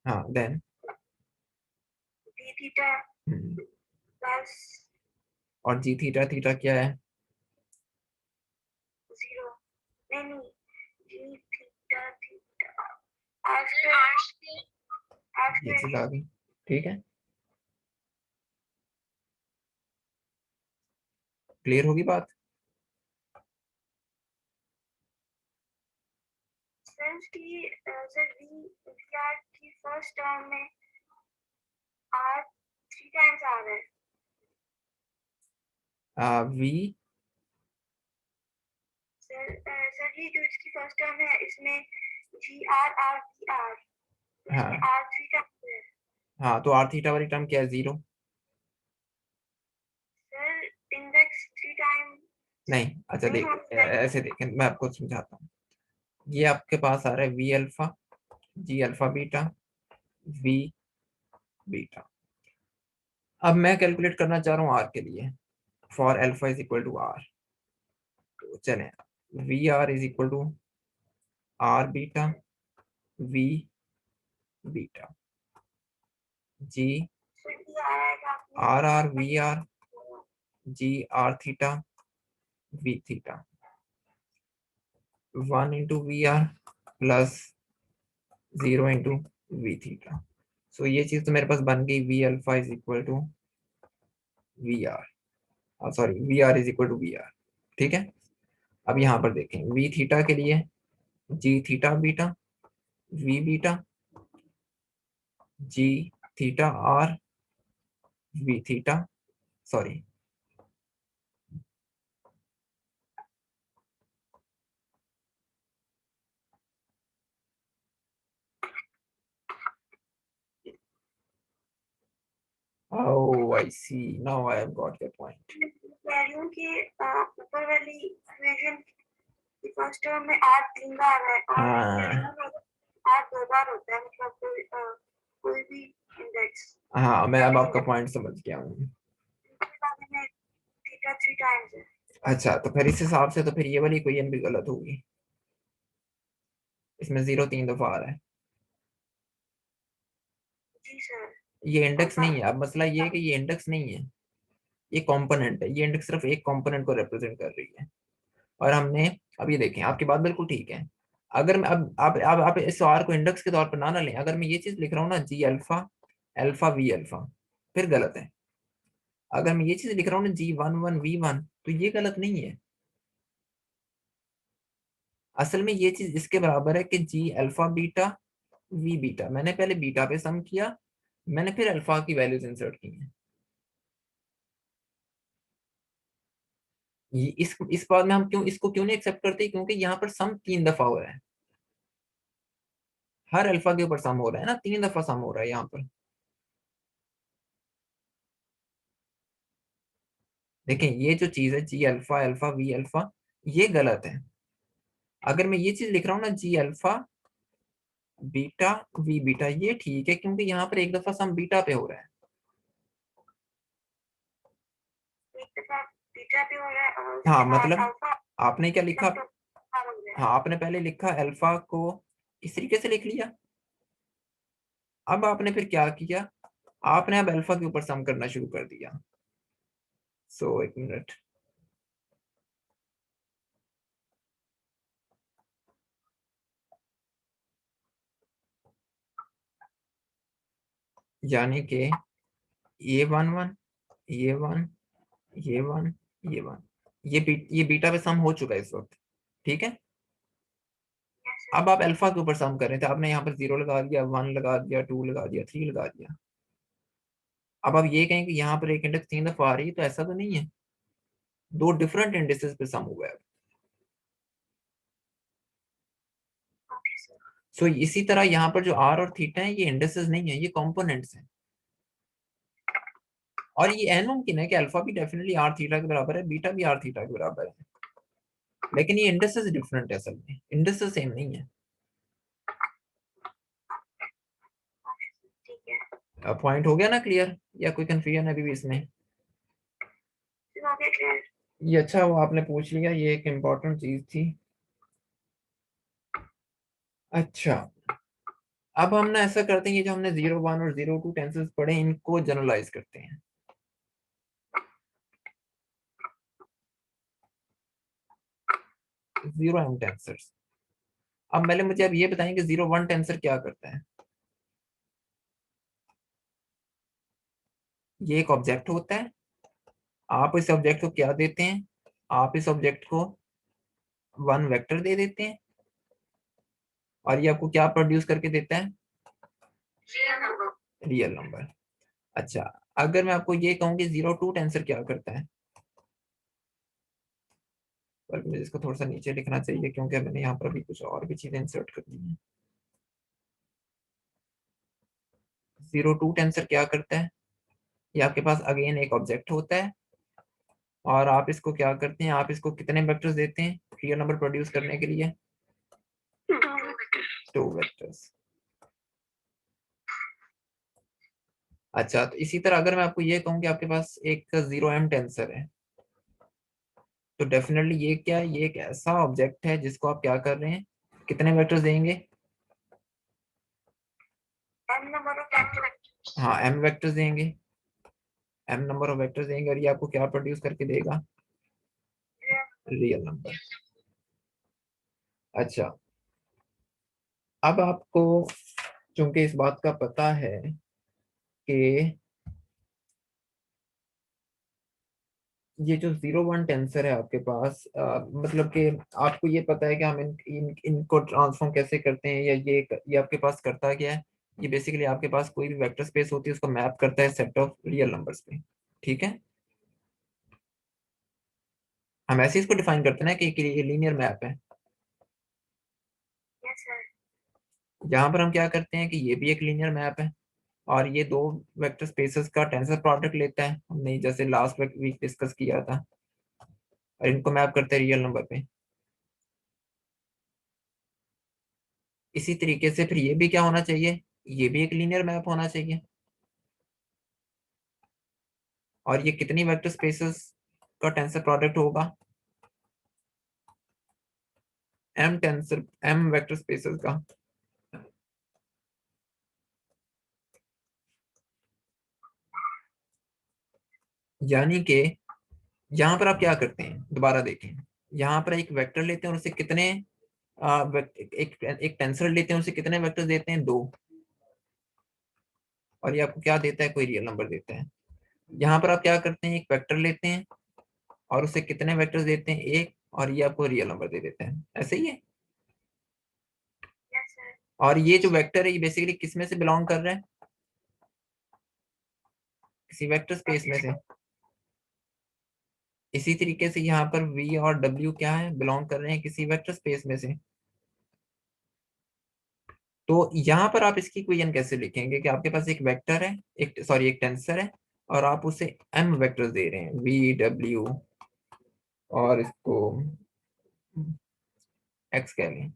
हाँ देन। डी थीटा प्लस और जी थीटा थीटा क्या है? 0। नहीं नहीं, D theta theta R square R ये चीज स्क्वायर। आ गई। ठीक है, क्लियर होगी बात? सेंस की सर वी वी आर की फर्स्ट टर्म में आर 3 टाइम्स आ रहा है। वी सर ये जो इसकी फर्स्ट टर्म है इसमें जी आर आर वी आर, इसमें हाँ आर 3 टाइम्स है। हाँ, तो आर थीटा वाली टर्म क्या है? 0। सर इंडेक्स 3 टाइम नहीं, अच्छा नहीं देख, होना चाहिए। ऐसे देखें, मैं आपको समझाता हूँ। ये आपके पास आ रहा है V alpha, G alpha beta, V beta. अब मैं कैलकुलेट करना चाह रहा हूँ आर के लिए, for alpha is equal to R. तो चलें, V R is equal to R beta V beta, जी सर ये आएगा आपने R R V R G R theta V theta, 1 × V R plus 0 × V theta. So ये चीज तो मेरे पास बन गई V alpha is equal to V R, sorry V R is equal to V R. ठीक है, अब यहाँ पर देखें वी थीटा के लिए G theta beta V beta G theta R V theta, sorry oh I see, now I have got the point। कह रही हूँ कि ऊपर वाली इक्वेशन की फर्स्ट टर्म में आर 3 बार है और हाँ आर 2 बार होता है, मतलब कोई भी इंडेक्स। हाँ, मैं अब आपका पॉइंट समझ गया हूँ। थीटा 3 टाइम्स है। अच्छा, तो फिर इस हिसाब से तो फिर ये वाली इक्वेशन भी गलत होगी, इसमें 0 3 दफा आ रहा है। जी सर। ये इंडेक्स नहीं है। अब मसला ये है कि ये इंडेक्स नहीं है, ये कंपोनेंट है। ये इंडेक्स सिर्फ एक कंपोनेंट को रिप्रेजेंट कर रही है। और हमने, अब ये देखें, आपकी बात बिल्कुल ठीक है। अगर मैं अब आप इस आर को इंडेक्स के तौर पर ना लें, अगर मैं ये चीज लिख रहा हूँ ना, जी अल्फा अल्फा वी अल्फा, फिर गलत है। अगर मैं ये चीज लिख रहा हूँ ना, जी वन वन वी वन, तो ये गलत नहीं है। असल में ये चीज इसके बराबर है कि जी अल्फा बीटा वी बीटा। मैंने पहले बीटा पे सम किया, मैंने फिर अल्फा की वैल्यूज इंसर्ट की हैं। ये इस बात में हम क्यों इसको क्यों नहीं एक्सेप्ट करते, क्योंकि यहाँ पर सम 3 दफा हो रहा है। हर अल्फा के ऊपर सम हो रहा है ना, 3 दफा सम हो रहा है यहाँ पर। देखें, ये जो चीज है जी अल्फा अल्फा वी अल्फा, ये गलत है। अगर मैं ये चीज लिख रहा हूँ ना, जी अल्फा बीटा वी बीटा, ये ठीक है, क्योंकि यहाँ पर एक दफा सम बीटा पे हो रहा है। एक दफा बीटा पे हो रहा है और हाँ, उसके बाद मतलब अल्फा आपने क्या लिखा? तो हो रहा है। हाँ, आपने पहले लिखा अल्फा को, इस तरीके से लिख लिया। अब आपने फिर क्या किया, आपने अब अल्फा के ऊपर सम करना शुरू कर दिया। एक मिनट। यानी कि ये वन वन, ये वन, ये वन, ये वन, ये बीटा पे सम हो चुका है इस वक्त। ठीक है। अब आप अल्फा के ऊपर सम कर रहे थे, आपने यहाँ पर 0 लगा दिया, 1 लगा दिया, 2 लगा दिया, 3 लगा दिया। अब आप ये कहें कि यहाँ पर एक इंडेक्स 3 दफा आ रही है, तो ऐसा तो नहीं है। दो डिफरेंट इंडेक्सेस पे सम हुआ है। Okay sir. इसी तरह यहाँ पर जो आर और थीटा है, ये इंडेक्सेस नहीं है, ये कंपोनेंट्स हैं। और ये एन मुमकिन है कि अल्फा भी डेफिनेटली आर थीटा के बराबर है, बीटा भी आर थीटा के बराबर है, लेकिन ये इंडेक्सेस डिफरेंट है। असल में इंडेक्सेस सेम नहीं है। ठीक है। पॉइंट हो गया ना क्लियर, या कोई कंफ्यूजन है अभी भी इसमें? हो गया क्लियर। ये अच्छा हुआ आपने पूछ लिया, ये एक इम्पोर्टेंट चीज थी। अच्छा, अब हम ना ऐसा करते हैं, ये जो हमने 0 1 और 0 2 टेंसेस पढ़े, इनको जनरलाइज करते हैं। 0 m टेंसर्स। अब पहले मुझे अब ये बताएं कि 0 1 टेंसर क्या करता है। ये एक ऑब्जेक्ट होता है। आप इस ऑब्जेक्ट को क्या देते हैं? आप इस ऑब्जेक्ट को 1 वेक्टर दे देते हैं, और ये आपको क्या प्रोड्यूस करके देता है? Real number. Real number. अच्छा, अगर मैं आपको ये कहूँ कि 0 2 टेंसर क्या करता है, बल्कि मुझे इसको थोड़ा सा नीचे लिखना चाहिए, क्योंकि मैंने यहाँ पर अभी कुछ और भी चीजें इंसर्ट करनी है। 0 2 टेंसर क्या करता है? ये आपके पास अगेन एक ऑब्जेक्ट होता है, और आप इसको क्या करते हैं, आप इसको कितने वेक्टर्स देते हैं रियल नंबर प्रोड्यूस करने के लिए? 2 वेक्टर्स। अच्छा, तो इसी तरह अगर मैं आपको ये कहूँ कि आपके पास एक 0 m टेंसर है, तो डेफिनेटली ये क्या है, ये एक ऐसा ऑब्जेक्ट है जिसको आप क्या कर रहे हैं, कितने वेक्टर्स देंगे? M number of vectors. हाँ, m वेक्टर्स देंगे, m नंबर ऑफ वेक्टर्स देंगे, और ये आपको क्या प्रोड्यूस करके देगा? Real number. अच्छा, अब आपको चूंकि इस बात का पता है कि ये जो 0 1 टेंसर है आपके पास, मतलब कि आपको ये पता है कि हम इनको ट्रांसफॉर्म कैसे करते हैं, या ये आपके पास करता क्या है? ये बेसिकली आपके पास कोई भी वेक्टर स्पेस होती है, उसको मैप करता है सेट ऑफ रियल नंबर्स पे। ठीक है। हम ऐसे इसको डिफाइन करते हैं ना कि ये लीनियर मैप है। Yes sir. यहाँ पर हम क्या करते हैं कि ये भी एक लीनियर मैप है, और ये दो वेक्टर स्पेसेस का टेंसर प्रोडक्ट लेता है, हमने जैसे लास्ट वीक डिस्कस किया था, और इनको मैप करते हैं रियल नंबर पे। इसी तरीके से फिर ये भी क्या होना चाहिए, ये भी एक लीनियर मैप होना चाहिए। और ये कितनी वेक्टर स्पेसेस का टेंसर प्रोडक्ट होगा? एम वेक्टर स्पेसेस का। यानी कि यहाँ पर आप क्या करते हैं, दोबारा देखें, यहाँ पर एक वेक्टर लेते हैं और उसे कितने एक टेंसर लेते हैं, उसे कितने वेक्टर्स देते हैं? 2। और ये आपको क्या देता है? कोई रियल नंबर देता है। यहाँ पर आप क्या करते हैं, एक वेक्टर लेते हैं और उसे कितने वेक्टर्स देते हैं? 1। और ये आपको रियल नंबर दे देते हैं। ऐसे ही है। Yes sir. और ये जो वेक्टर है ये बेसिकली किस में से बिलोंग कर रहा है? किसी वेक्टर स्पेस में से। इसी तरीके से यहाँ पर v और w क्या है, बिलोंग कर रहे हैं किसी वेक्टर स्पेस में से। तो यहाँ पर आप इसकी इक्वेशन कैसे लिखेंगे कि आपके पास एक वेक्टर है, एक टेंसर है, और आप उसे m वेक्टर्स दे रहे हैं, v w, और इसको x कह लें,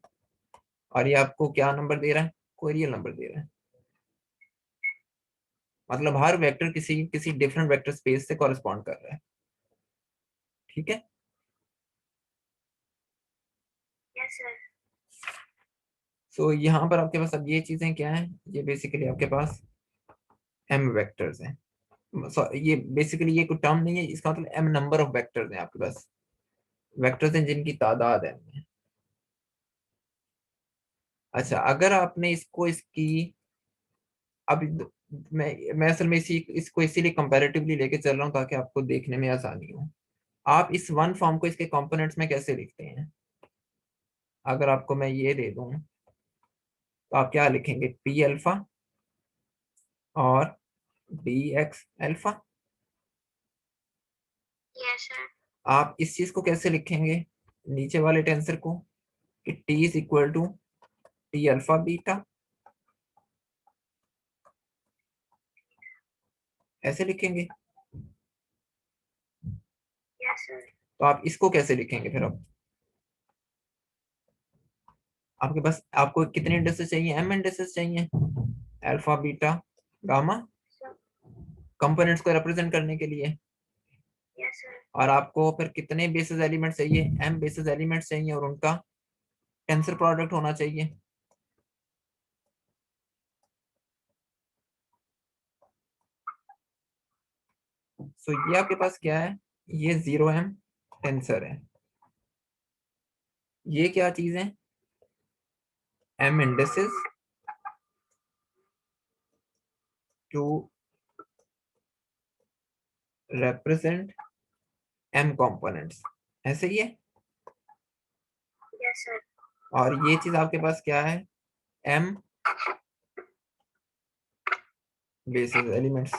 और ये आपको क्या नंबर दे रहा है? कोई रियल नंबर दे रहा है। मतलब हर वेक्टर किसी किसी डिफरेंट वेक्टर स्पेस से कॉरेस्पॉन्ड कर रहा है। ठीक है। Yes sir. सो यहाँ पर आपके पास अब ये चीजें क्या है, ये बेसिकली आपके पास m वेक्टर्स हैं। ये बेसिकली ये कोई टर्म नहीं है, इसका मतलब m नंबर ऑफ वेक्टर्स हैं आपके पास। वेक्टर्स हैं जिनकी तादाद है। अच्छा, अगर आपने इसको इसकी अब मैं असल में इसको इसीलिए कंपैरेटिवली लेके चल रहा हूँ ताकि आपको देखने में आसानी हो। आप इस वन फॉर्म को इसके कंपोनेंट्स में कैसे लिखते हैं? अगर आपको मैं ये दे दूं तो आप क्या लिखेंगे? पी अल्फा और B X alpha. Yes sir. आप इस चीज को कैसे लिखेंगे, नीचे वाले टेंसर को, कि T is equal to T alpha beta, ऐसे लिखेंगे? Yes sir. तो आप इसको कैसे लिखेंगे फिर? अब आपके पास आपको कितने इंडेक्सेस चाहिए? m इंडेक्सेस चाहिए, अल्फा बीटा गामा, कंपोनेंट्स को रिप्रेजेंट करने के लिए। Yes sir. और आपको फिर कितने बेसिस एलिमेंट चाहिए? m बेसिस एलिमेंट चाहिए, और उनका टेंसर प्रोडक्ट होना चाहिए। सो ये आपके पास क्या है? ये 0m टेंसर है। ये क्या चीज है? m indexes to represent m components, ऐसे ही है। Yes sir. और ये चीज आपके पास क्या है? m basis elements.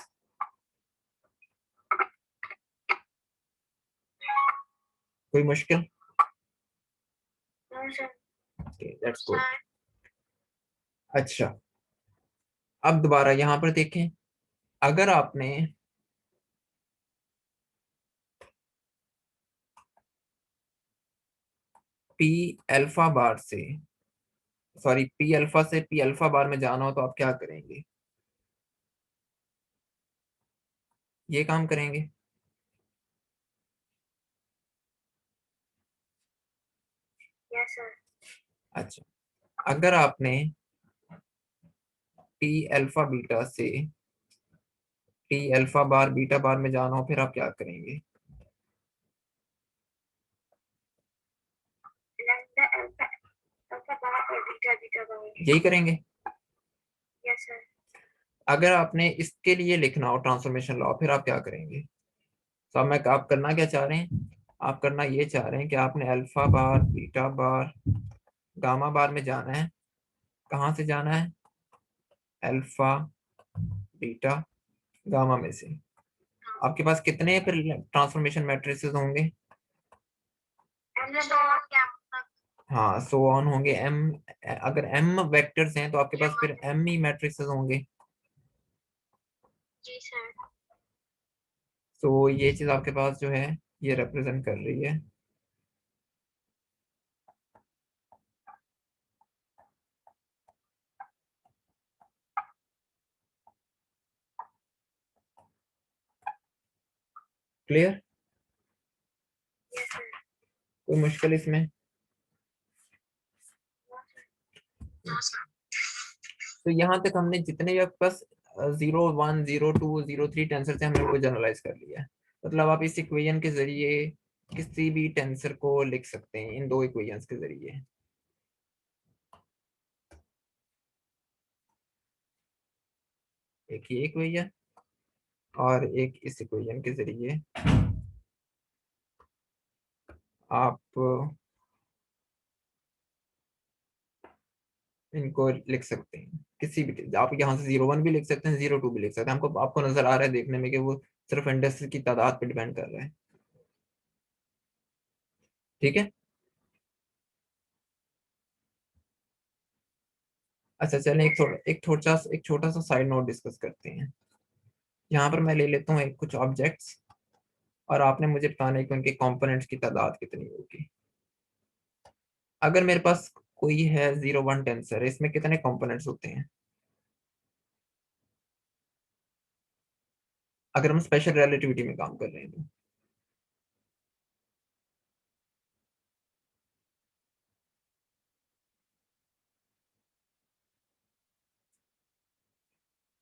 कोई मुश्किल? No sir. That's good. अच्छा, अब दोबारा यहां पर देखें, अगर आपने पी अल्फा बार से पी अल्फा से पी अल्फा बार में जाना हो तो आप क्या करेंगे? ये काम करेंगे। Yes sir. अच्छा, अगर आपने टी अल्फा बीटा से टी अल्फा बार बीटा बार में जाना हो फिर आप क्या करेंगे? लैम्डा अल्फा अल्फा बार और बीटा बीटा बार। यही करेंगे। Yes sir. अगर आपने इसके लिए लिखना हो ट्रांसफॉर्मेशन लॉ फिर आप क्या करेंगे? तो अब मैं आप करना क्या चाह रहे हैं? आप करना ये चाह रहे हैं कि आपने अल्फा बार बीटा बार गामा बार में जाना है। कहाँ से जाना है? अल्फा बीटा गामा में से। आपके पास कितने फिर ट्रांसफॉर्मेशन मैट्रिसेस होंगे? हाँ, सो ऑन होंगे m। अगर m वेक्टर्स हैं तो आपके पास फिर m ही मैट्रिसेस होंगे। जी सर। सो ये चीज आपके पास जो है ये रिप्रेजेंट कर रही है क्लियर? Yes, sir. कोई मुश्किल इसमें? No, sir. तो यहाँ तक हमने जितने भी आपके पास 0, 1, 0, 2, 0, 3 टेंसर थे हमने वो जनरलाइज कर लिया है। मतलब आप इस इक्वेशन के जरिए किसी भी टेंसर को लिख सकते हैं इन दो इक्वेशंस के जरिए। एक ये इक्वेशन और एक इस इक्वेशन के जरिए आप इनको लिख सकते हैं किसी भी। आप यहाँ से 0, 1 भी लिख सकते हैं, 0, 2 भी लिख सकते हैं। हमको आपको नजर आ रहा है देखने में कि वो सिर्फ इंडेक्स की तादाद पे डिपेंड कर रहा है। ठीक है। अच्छा चलें एक छोटा सा साइड नोट डिस्कस करते हैं। यहाँ पर मैं ले लेता हूँ एक कुछ ऑब्जेक्ट्स और आपने मुझे बताना है कि उनके कंपोनेंट्स की तादाद कितनी होगी। अगर मेरे पास कोई है 0, 1 टेंसर, इसमें कितने कंपोनेंट्स होते हैं? अगर हम स्पेशल रिलेटिविटी में काम कर रहे हैं तो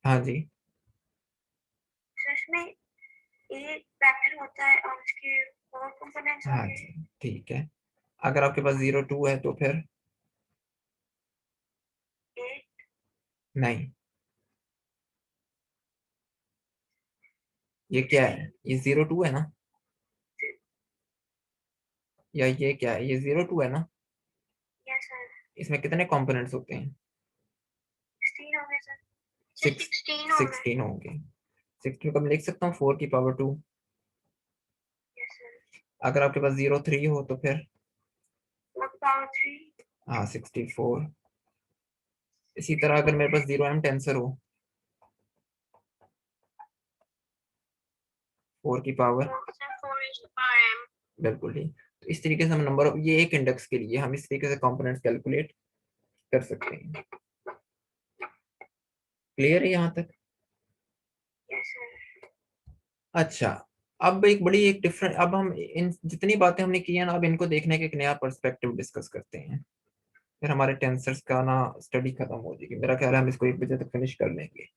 हाँ जी। So, इसमें एक वेक्टर होता है और उसके 4 कंपोनेंट्स हाँ होंगे। जी ठीक है। अगर आपके पास 0, 2 है तो फिर एक नहीं। ये क्या है? ये 0, 2 है ना? या ये क्या है? ये 0, 2 है ना? Yes sir. इसमें कितने कंपोनेंट्स होते हैं? 16 होंगे सर। सिक्स 16 होंगे। 16 होंगे। 16 को मैं लिख सकता हूँ 4 की पावर 2। Yes sir. अगर आपके पास 0, 3 हो तो फिर 4 पावर 3। हाँ 64। इसी तरह अगर मेरे पास 0m टेंसर हो 4 की power 4 is the power m। बिल्कुल ही। तो इस तरीके से हम नंबर ऑफ ये एक इंडेक्स के लिए हम इस तरीके से कंपोनेंट्स कैलकुलेट कर सकते हैं। क्लियर है यहाँ तक? Yes sir. अच्छा। अब एक डिफरेंट, अब हम इन जितनी बातें हमने की हैं ना, अब इनको देखने के एक नया पर्सपेक्टिव डिस्कस करते हैं। फिर हमारे टेंसर्स का ना स्टडी खत्म हो जाएगी। मेरा ख्याल है हम इसको 1 बजे तक फिनिश कर लेंगे।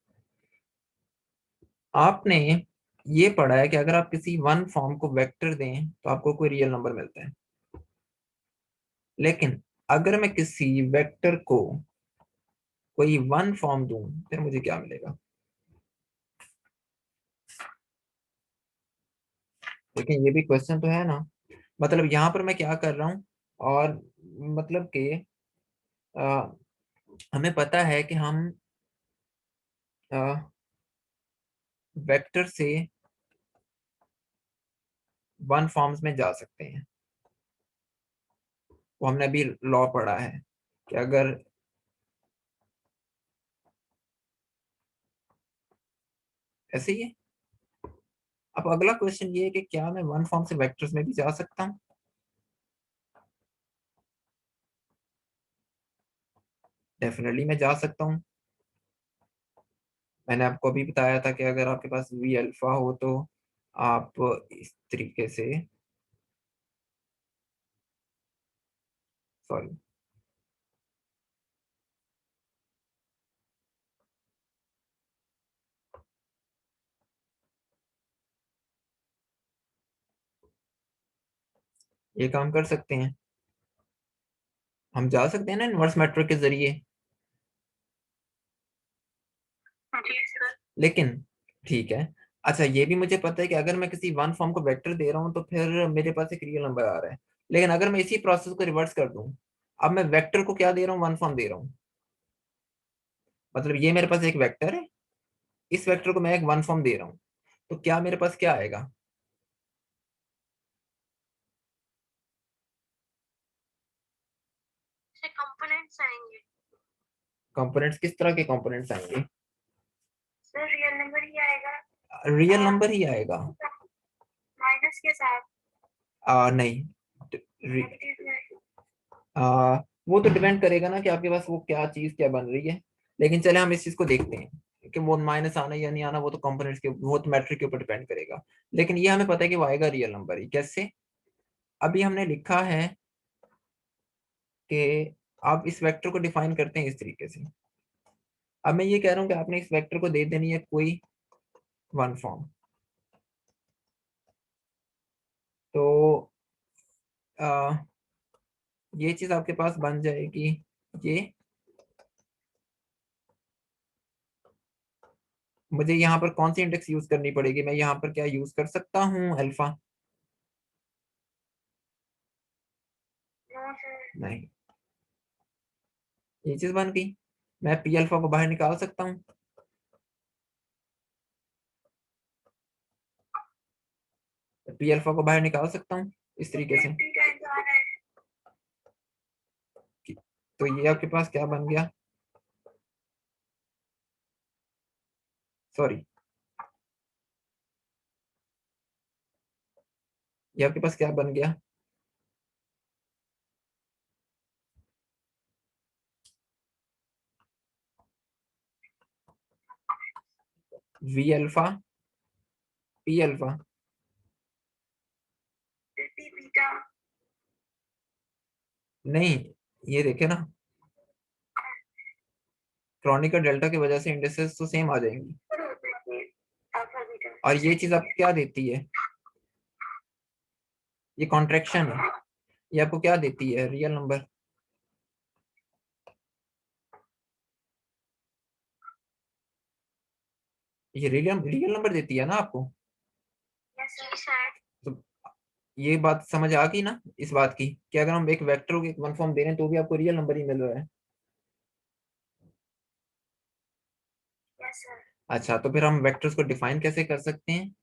आपने ये पढ़ा है कि अगर आप किसी वन फॉर्म को वेक्टर दें तो आपको कोई रियल नंबर मिलता है। लेकिन अगर मैं किसी वेक्टर को कोई वन फॉर्म दूं फिर मुझे क्या मिलेगा? लेकिन ये भी क्वेश्चन तो है ना। मतलब यहाँ पर मैं क्या कर रहा हूँ, और मतलब कि अ, हमें पता है कि हम वेक्टर से वन फॉर्म्स में जा सकते हैं। वो हमने अभी लॉ पढ़ा है कि अगर ऐसे ही है। अब अगला क्वेश्चन ये है कि क्या मैं वन फॉर्म से वेक्टर्स में भी जा सकता हूँ? डेफिनेटली मैं जा सकता हूँ। मैंने आपको अभी बताया था कि अगर आपके पास वी अल्फा हो तो आप इस तरीके से, सॉरी, ये काम कर सकते हैं। हम जा सकते हैं ना इनवर्स मैट्रिक के जरिए। जी सर। लेकिन ठीक है। अच्छा ये भी मुझे पता है कि अगर मैं किसी वन फॉर्म को वेक्टर दे रहा हूँ तो फिर मेरे पास एक रियल नंबर आ रहा है। लेकिन अगर मैं इसी प्रोसेस को रिवर्स कर दूं, अब मैं वेक्टर को क्या दे रहा हूँ? वन फॉर्म दे रहा हूँ। मतलब ये मेरे पास एक वेक्टर है, इस वेक्टर को मैं एक वन फॉर्म दे रहा हूँ, तो क्या मेरे पास क्या आएगा? से कंपोनेंट्स आएंगे। कंपोनेंट्स किस तरह के कंपोनेंट्स आएंगे? सर रियल नंबर ही आएगा रियल नंबर ही आएगा? माइनस के साथ। नहीं। रि- नेगेटिव में। वो तो डिपेंड करेगा ना कि आपके पास वो क्या चीज क्या बन रही है। लेकिन चले हम इस चीज को देखते हैं। कि वो माइनस आना या नहीं आना, वो तो कंपोनेंट्स के, वो तो मैट्रिक के ऊपर डिपेंड करेगा। लेकिन ये हमें पता है कि वो आएगा रियल नंबर ही। कैसे? अभी हमने लिखा है कि आप इस वेक्टर को डिफाइन करते हैं इस तरीके से। अब मैं ये कह रहा हूँ कि आपने इस वेक्टर को दे देनी है कोई वन फॉर्म। तो ये चीज आपके पास बन जाएगी। ये मुझे यहाँ पर कौन सी इंडेक्स यूज करनी पड़ेगी? मैं यहाँ पर क्या यूज कर सकता हूँ अल्फा? No sir. नहीं। ये चीज बन गई। मैं पी अल्फा को बाहर निकाल सकता हूँ। पी अल्फा को बाहर निकाल सकता हूँ इस तरीके से। तो ये आपके पास क्या बन गया? सॉरी, ये आपके पास क्या बन गया? V alpha P alpha. Beta. नहीं, ये देखे ना, क्रॉनिकल डेल्टा की वजह से इंडेक्सेस तो सेम आ जाएंगी। Alpha beta. और ये चीज आपको क्या देती है? ये कॉन्ट्रैक्शन है। ये आपको क्या देती है? Real number. ये रियल रियल नंबर देती है ना आपको। Yes sir. तो ये बात समझ आ गई ना इस बात की, कि अगर हम एक वेक्टर को एक वन फॉर्म दे रहे हैं तो भी आपको रियल नंबर ही मिल रहा है। Yes sir. अच्छा, तो फिर हम वेक्टर्स को डिफाइन कैसे कर सकते हैं?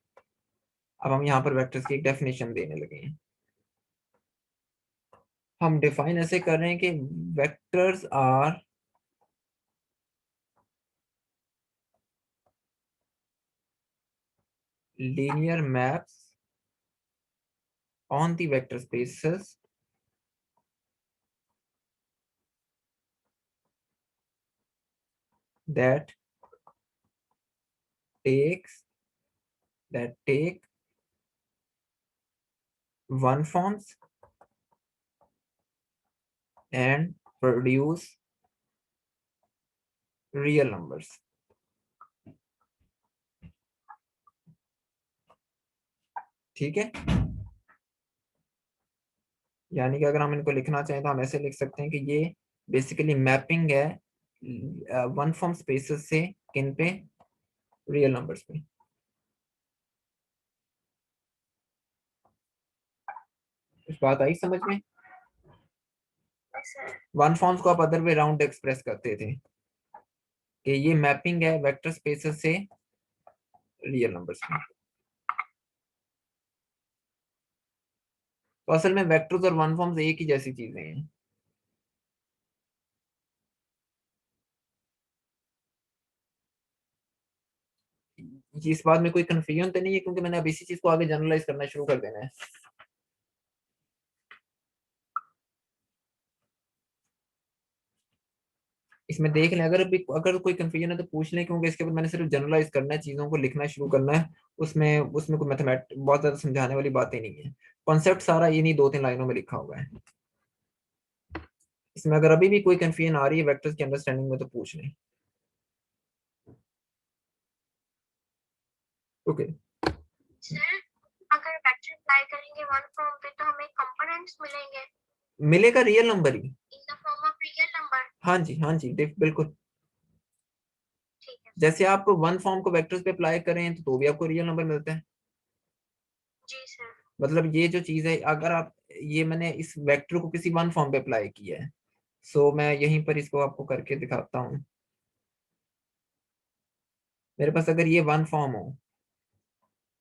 अब हम यहाँ पर वेक्टर्स की एक डेफिनेशन देने लगे हैं। हम डिफाइन ऐसे कर रहे हैं कि vectors are linear maps on the vector spaces that takes that take one forms and produce real numbers। ठीक है, यानी कि अगर हम इनको लिखना चाहें तो हम ऐसे लिख सकते हैं कि ये बेसिकली मैपिंग है वन फॉर्म स्पेसेस से किन पे? रियल नंबर्स पे। इस बात आई समझ में? Yes sir. वन फॉर्म्स को आप अदर वे राउंड एक्सप्रेस करते थे कि ये मैपिंग है वेक्टर स्पेसेस से रियल नंबर्स में। तो असल में वेक्टर्स और वन फॉर्म्स एक ही जैसी चीजें हैं। इस बात में कोई कंफ्यूजन तो नहीं है, क्योंकि मैंने अब इसी चीज को आगे जनरलाइज करना शुरू कर देना है। इसमें देख लें, अगर कोई कंफ्यूजन है तो पूछ लें, क्योंकि इसके बाद मैंने सिर्फ जनरलाइज करना है, चीजों को लिखना शुरू करना है। उसमें उसमें कोई मैथमेट बहुत ज्यादा समझाने वाली बातें नहीं है। कॉन्सेप्ट सारा इन्हीं दो तीन लाइनों में लिखा हुआ है। इसमें अगर अभी भी कोई कंफ्यूजन आ रही है वेक्टर्स की अंडरस्टैंडिंग में तो पूछ लें। ओके। सर अगर वेक्टर अप्लाई करेंगे वन फॉर्म पे तो हमें कंपोनेंट्स मिलेंगे मिलेगा real number he. In the form of real number. हाँ जी, हाँ जी, बिल्कुल। ठीक है। जैसे आप वन फॉर्म को वेक्टर्स पे अप्लाई करें तो भी आपको रियल नंबर मिलता है। जी सर। मतलब ये जो चीज है, अगर आप, ये मैंने इस वेक्टर को किसी वन फॉर्म पे अप्लाई किया है, सो मैं यहीं पर इसको आपको करके दिखाता हूँ। मेरे पास अगर ये वन फॉर्म हो,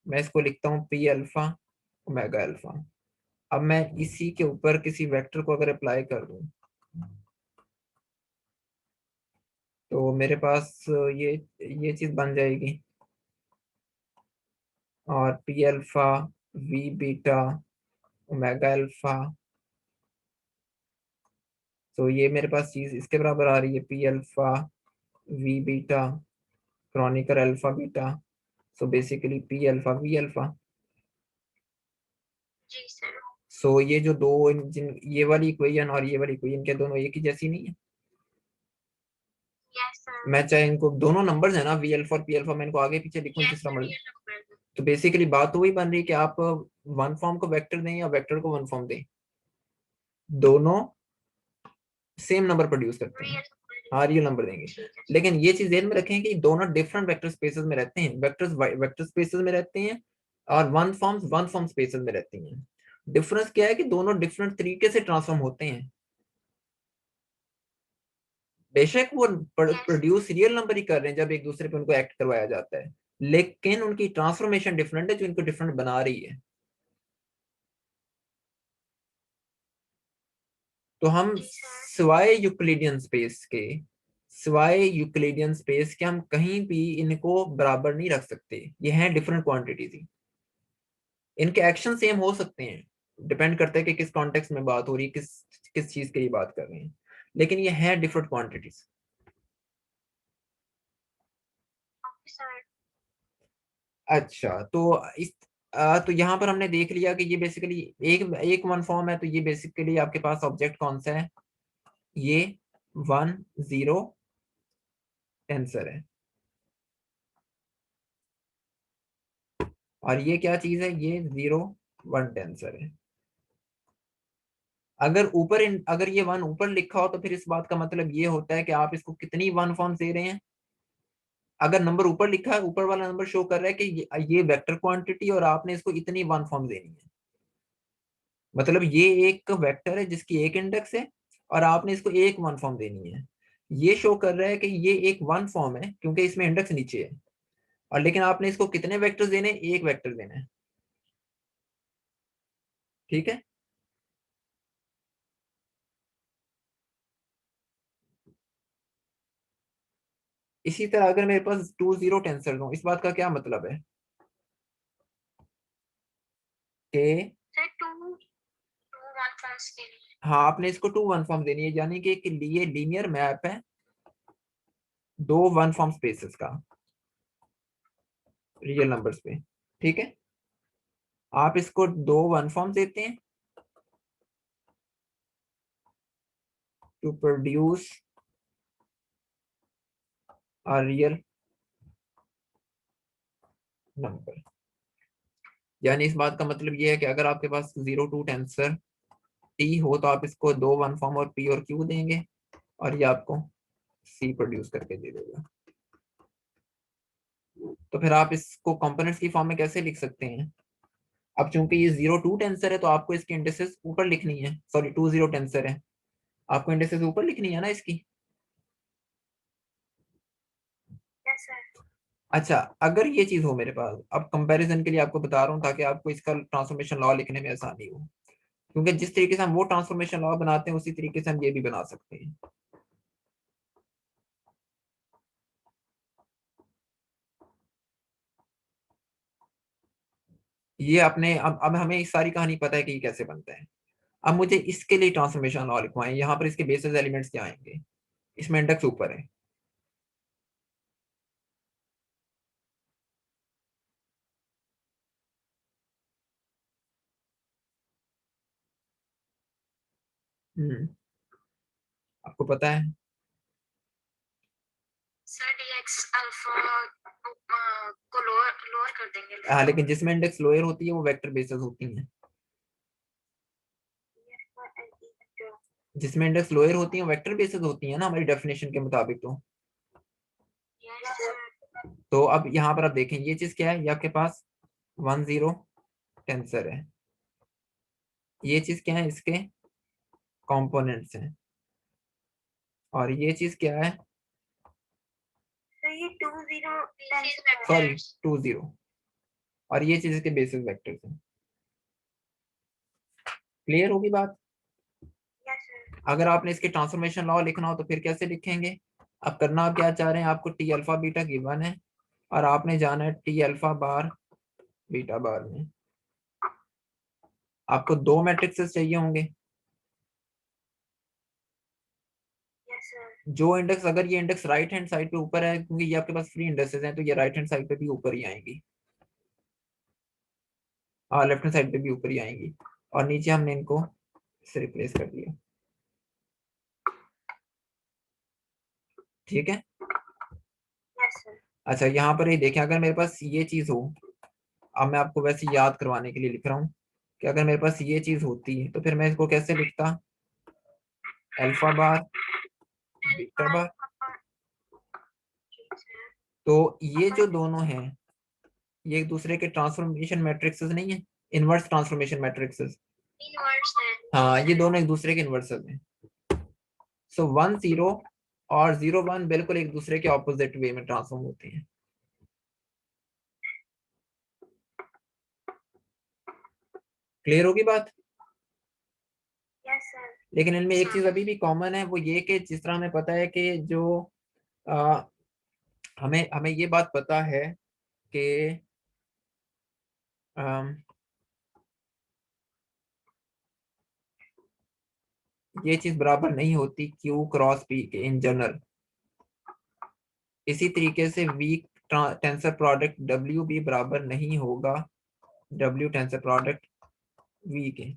मैं इसको लिखता हूँ पी अल्फा ओमेगा अल्फा। अब मैं इसी के ऊपर किसी वेक्टर को अगर अप्लाई कर दूं तो मेरे पास ये चीज बन जाएगी। और P alpha V beta omega alpha, तो ये मेरे पास चीज इसके बराबर आ रही है, P alpha V beta Kronecker alpha beta, so basically P alpha V alpha. जी सर। सो ये जो दो जिन ये वाली इक्वेशन और ये वाली इक्वेशन के दोनों एक ही जैसी नहीं है। Yes sir. मैं चाहे इनको दोनों नंबर्स है ना वी अल्फा और पी अल्फा, मैं इनको आगे पीछे लिखूं यस जिस तरह सर, मर्जी, ये नंबर है। तो बेसिकली बात तो वही बन रही है कि आप वन फॉर्म को वेक्टर दें या वेक्टर को वन फॉर्म दें, दोनों सेम नंबर प्रोड्यूस करते हैं। रियल हाँ रियल नंबर देंगे। ठीक है। लेकिन ये चीज ध्यान में रखें कि दोनों डिफरेंट वेक्टर स्पेसेस में रहते हैं, वेक्टर्स वेक्टर स्पेसेस में रहते हैं और वन फॉर्म स्पेसेस में रहती हैं। डिफरेंस क्या है कि दोनों डिफरेंट तरीके से ट्रांसफॉर्म होते हैं। बेशक वो यस। प्रोड्यूस रियल नंबर ही कर रहे हैं जब एक दूसरे पे उनको एक्ट करवाया जाता है, लेकिन उनकी ट्रांसफॉर्मेशन डिफरेंट है जो इनको डिफरेंट बना रही है। तो हम जी सर। सिवाय यूक्लिडियन स्पेस के हम कहीं भी इनको बराबर नहीं रख सकते। ये हैं डिफरेंट क्वांटिटीज ही, इनके एक्शन सेम हो सकते हैं, डिपेंड करता है कि किस कॉन्टेक्स्ट में बात हो रही है, किस चीज की बात कर रहे हैं, लेकिन ये हैं डिफरेंट क्वांटिटीज। Okay sir. अच्छा तो तो यहाँ पर हमने देख लिया कि ये बेसिकली एक एक वन फॉर्म है, तो ये बेसिकली आपके पास ऑब्जेक्ट कौन सा है, ये वन जीरो टेंसर है। और ये क्या चीज है, ये जीरो वन टेंसर है। अगर ये वन ऊपर लिखा हो तो फिर इस बात का मतलब ये होता है कि आप इसको कितनी वन फॉर्म दे रहे हैं। अगर नंबर ऊपर लिखा है, ऊपर वाला नंबर शो कर रहा है कि ये वेक्टर क्वांटिटी और आपने इसको इतनी वन फॉर्म देनी है। मतलब ये एक वेक्टर है जिसकी एक इंडेक्स है और आपने इसको एक वन फॉर्म देनी है। ये शो कर रहा है कि ये एक वन फॉर्म है क्योंकि इसमें इंडेक्स नीचे है, और लेकिन आपने इसको कितने वेक्टर्स देने हैं, एक वेक्टर देना है। ठीक है। इसी तरह अगर मेरे पास टू जीरो टेंसर हो, इस बात का क्या मतलब है कि sir two two one forms के लिए। हाँ आपने इसको टू वन फॉर्म देनी है, यानी कि एक लिए लीनियर मैप है दो वन फॉर्म स्पेसेस का रियल नंबर्स पे। ठीक है, आप इसको दो वन फॉर्म देते हैं to produce a real number. यानी इस बात का मतलब ये है कि अगर आपके पास जीरो टू टेंसर टी हो तो आप इसको दो वन फॉर्म और पी और क्यू देंगे और ये आपको सी प्रोड्यूस करके दे देगा। तो फिर आप इसको कंपोनेंट्स की फॉर्म में कैसे लिख सकते हैं। अब चूंकि ये जीरो टू टेंसर है तो आपको इसकी इंडिसेस ऊपर लिखनी है, सॉरी टू जीरो टेंसर है, आपको इंडिसेस ऊपर लिखनी है ना इसकी। Yes sir. अच्छा अगर ये चीज हो मेरे पास, अब कंपैरिजन के लिए आपको बता रहा हूँ ताकि आपको इसका ट्रांसफॉर्मेशन लॉ लिखने में आसानी हो, क्योंकि जिस तरीके से हम वो ट्रांसफॉर्मेशन लॉ बनाते हैं उसी तरीके से हम ये भी बना सकते हैं। ये अपने अब हमें इस सारी कहानी पता है कि ये कैसे बनता है। अब मुझे इसके लिए ट्रांसफॉर्मेशन लॉ लिखवाएं, यहाँ पर इसके बेसिस एलिमेंट्स क्या आएंगे, इसमें इंडेक्स ऊपर है। आपको पता है। सर डीएक्स अल्फा को लोअर लोअर कर देंगे। हाँ लेकिन जिसमें इंडेक्स लोअर होती है वो वेक्टर बेसिस होती हैं, जिसमें इंडेक्स लोअर होती है वेक्टर बेसिस होती है ना हमारी डेफिनेशन के मुताबिक। Yes sir. तो अब यहाँ पर आप देखें ये चीज क्या है, ये आपके पास वन जीरो टेंसर है, ये चीज क्या है, इसके कंपोनेंट्स हैं, और ये चीज क्या है, तो ये two zero sorry two zero, और ये चीज इसके बेसिस वेक्टर्स हैं। क्लियर होगी बात। Yes sir. अगर आपने इसके ट्रांसफॉर्मेशन लॉ लिखना हो तो फिर कैसे लिखेंगे। अब करना आप क्या चाह रहे हैं, आपको टी अल्फा बीटा गिवन है और आपने जाना है टी अल्फा बार बीटा बार में। आपको दो मैट्रिक्सेस चाहिए होंगे, यस सर। जो इंडेक्स, अगर ये इंडेक्स राइट हैंड साइड पे ऊपर है, क्योंकि ये आपके पास फ्री इंडेक्सेस हैं, तो ये राइट हैंड साइड पे भी ऊपर ही आएंगी। हाँ, लेफ्ट हैंड साइड पे भी ऊपर ही आएंगी। और नीचे हमने इनको से रिप्लेस कर दिया। ठीक है। Yes sir. अच्छा, यहाँ पर ये देखें, अगर मेरे पास ये चीज हो, अब मैं आपको वैसे याद करवाने के लिए लिख रहा हूँ कि अगर मेरे पास ये चीज होती है तो फिर मैं इसको कैसे लिखता? अल्फा बार, बीटा बार। तो ये जो दोनों हैं, ये एक दूसरे के ट्रांसफॉर्मेशन मैट्रिक्सेस नहीं है, इनवर्स ट्रांसफॉर्मेशन मैट्रिक्सेस। इनवर्स है। हाँ, ये दोनों एक दूसरे के इनवर्सेस हैं। सो 1 0 और 0 1 बिल्कुल एक दूसरे के ऑपोजिट वे में ट्रांसफॉर्म होते हैं। क्लियर होगी बात? Yes sir. लेकिन इनमें एक चीज अभी भी कॉमन है, वो ये कि जिस तरह हमें पता है कि जो आ, हमें हमें ये बात पता है कि अम, ये चीज बराबर नहीं होती Q क्रॉस P के इन जनरल। इसी तरीके से वीक टेंसर प्रोडक्ट W भी बराबर नहीं होगा W टेंसर प्रोडक्ट V के।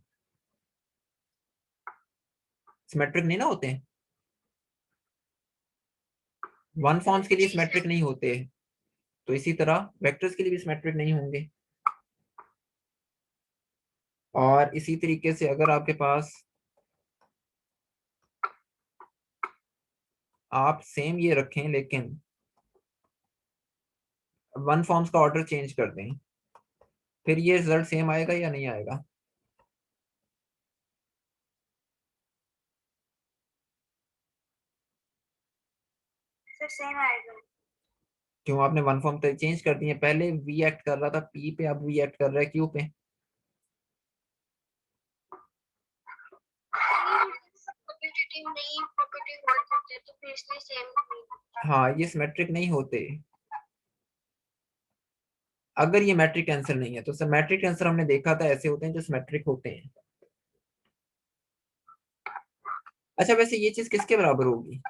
सिमेट्रिक नहीं ना होते हैं, वन फॉर्म्स के लिए सिमेट्रिक नहीं होते, तो इसी तरह वेक्टर्स के लिए भी सिमेट्रिक नहीं होंगे। और इसी तरीके से अगर आपके पास आप सेम ये रखें लेकिन वन फॉर्म्स का ऑर्डर चेंज कर दें, फिर ये रिजल्ट सेम आएगा या नहीं आएगा? सर सेम आएगा। क्यों? आपने वन फॉर्म चेंज कर दिए, पहले वी एक्ट कर रहा था पी पे, अब वी एक्ट कर रहा है क्यू पे। नहीं प्रॉपर्टी वर्क करते हैं तो फिर इसलिए सेम। हाँ, ये सिमेट्रिक नहीं होते अगर ये मैट्रिक टेंसर नहीं है। तो सिमेट्रिक टेंसर हमने देखा था ऐसे होते हैं जो सिमेट्रिक होते हैं। अच्छा, वैसे ये चीज किसके बराबर होगी?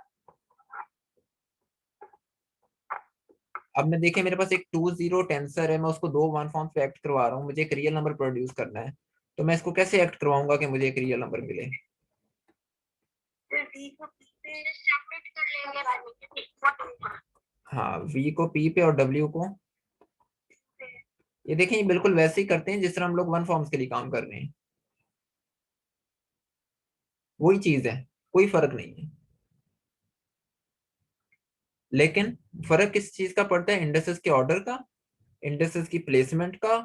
अब मैं देखें, मेरे पास एक 2 0 टेंसर है, मैं उसको दो वन फॉर्म्स पे एक्ट करवा रहा हूँ, मुझे एक रियल नंबर प्रोड्यूस करना है, तो मैं इसको कैसे एक्ट करवाऊंगा कि मुझे एक रियल नंबर मिले? फिर v को p पे सेपरेट कर लेंगे। हाँ, वी को पी पे और डब्ल्यू को, ये देखें, ये बिल्कुल वैसे ही करते हैं जिस तरह हम लोग वन फॉर्म्स के लिए काम कर रहे हैं। वही चीज है, कोई फर्क नहीं है। लेकिन फर्क किस चीज का पड़ता है? इंडेक्सेस के ऑर्डर का, इंडेक्सेस की प्लेसमेंट का,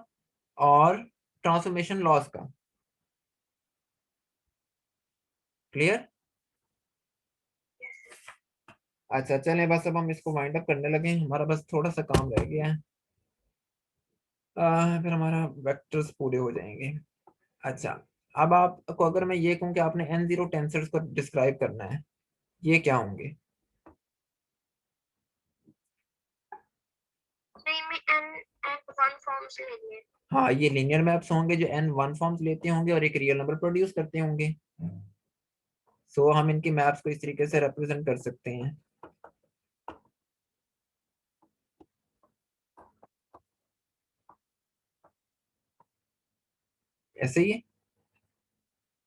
और ट्रांसफॉर्मेशन लॉस का। क्लियर? अच्छा, चलें, बस अब हम इसको वाइंड अप करने लगे, हमारा बस थोड़ा सा काम रह गया है, फिर हमारा वेक्टर्स पूरे हो जाएंगे। अच्छा, अब आपको अगर मैं ये कहूँ कि आपने n0 टेंसर्स को डिस्क्राइब करना है, ये क्या होंगे? नहीं में n वन फॉर्म से लेंगे। हाँ, ये लीनियर मैप्स होंगे जो n वन फॉर्म्स लेते होंगे और एक रियल नंबर प्रोड्यूस करते होंगे। सो हम इनकी मैप्स को इस तरीके से रिप्रेजेंट कर सकते हैं, ऐसे ही है।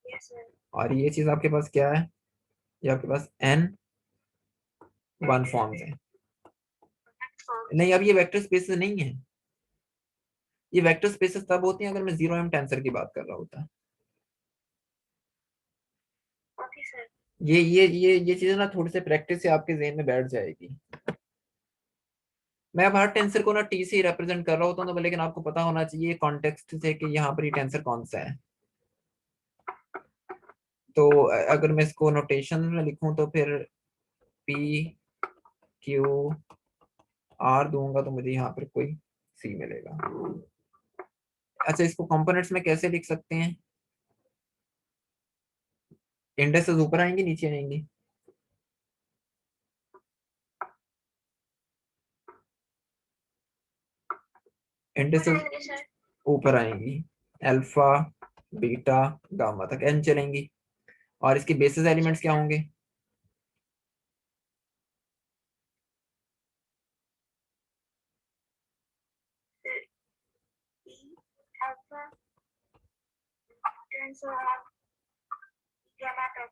Yes sir. और ये चीज आपके पास क्या है? ये आपके पास n वन फॉर्म्स है। नहीं, अब ये वेक्टर स्पेसेस नहीं है, ये वेक्टर स्पेसेस तब होती हैं अगर मैं 0m टेंसर की बात कर रहा होता। Okay sir. ये चीजें ना थोड़ी सी प्रैक्टिस से आपके जहन में बैठ जाएगी। मैं अब हर टेंसर को ना टी से रिप्रेजेंट कर रहा होता हूँ, तो लेकिन आपको पता होना चाहिए कॉन्टेक्स्ट से कि यहाँ पर ये टेंसर कौन सा है। तो अगर मैं इसको नोटेशन में लिखूं तो फिर पी क्यू आर दूंगा तो मुझे यहाँ पर कोई सी मिलेगा। अच्छा, इसको कंपोनेंट्स में कैसे लिख सकते हैं? इंडेक्सेस ऊपर आएंगे नीचे आएंगे? इंडेक्सेस ऊपर आएंगी, अल्फा बीटा गामा तक एन चलेंगी। और इसके बेसिस एलिमेंट्स क्या होंगे? अल्फा टेंसर और गामा तक।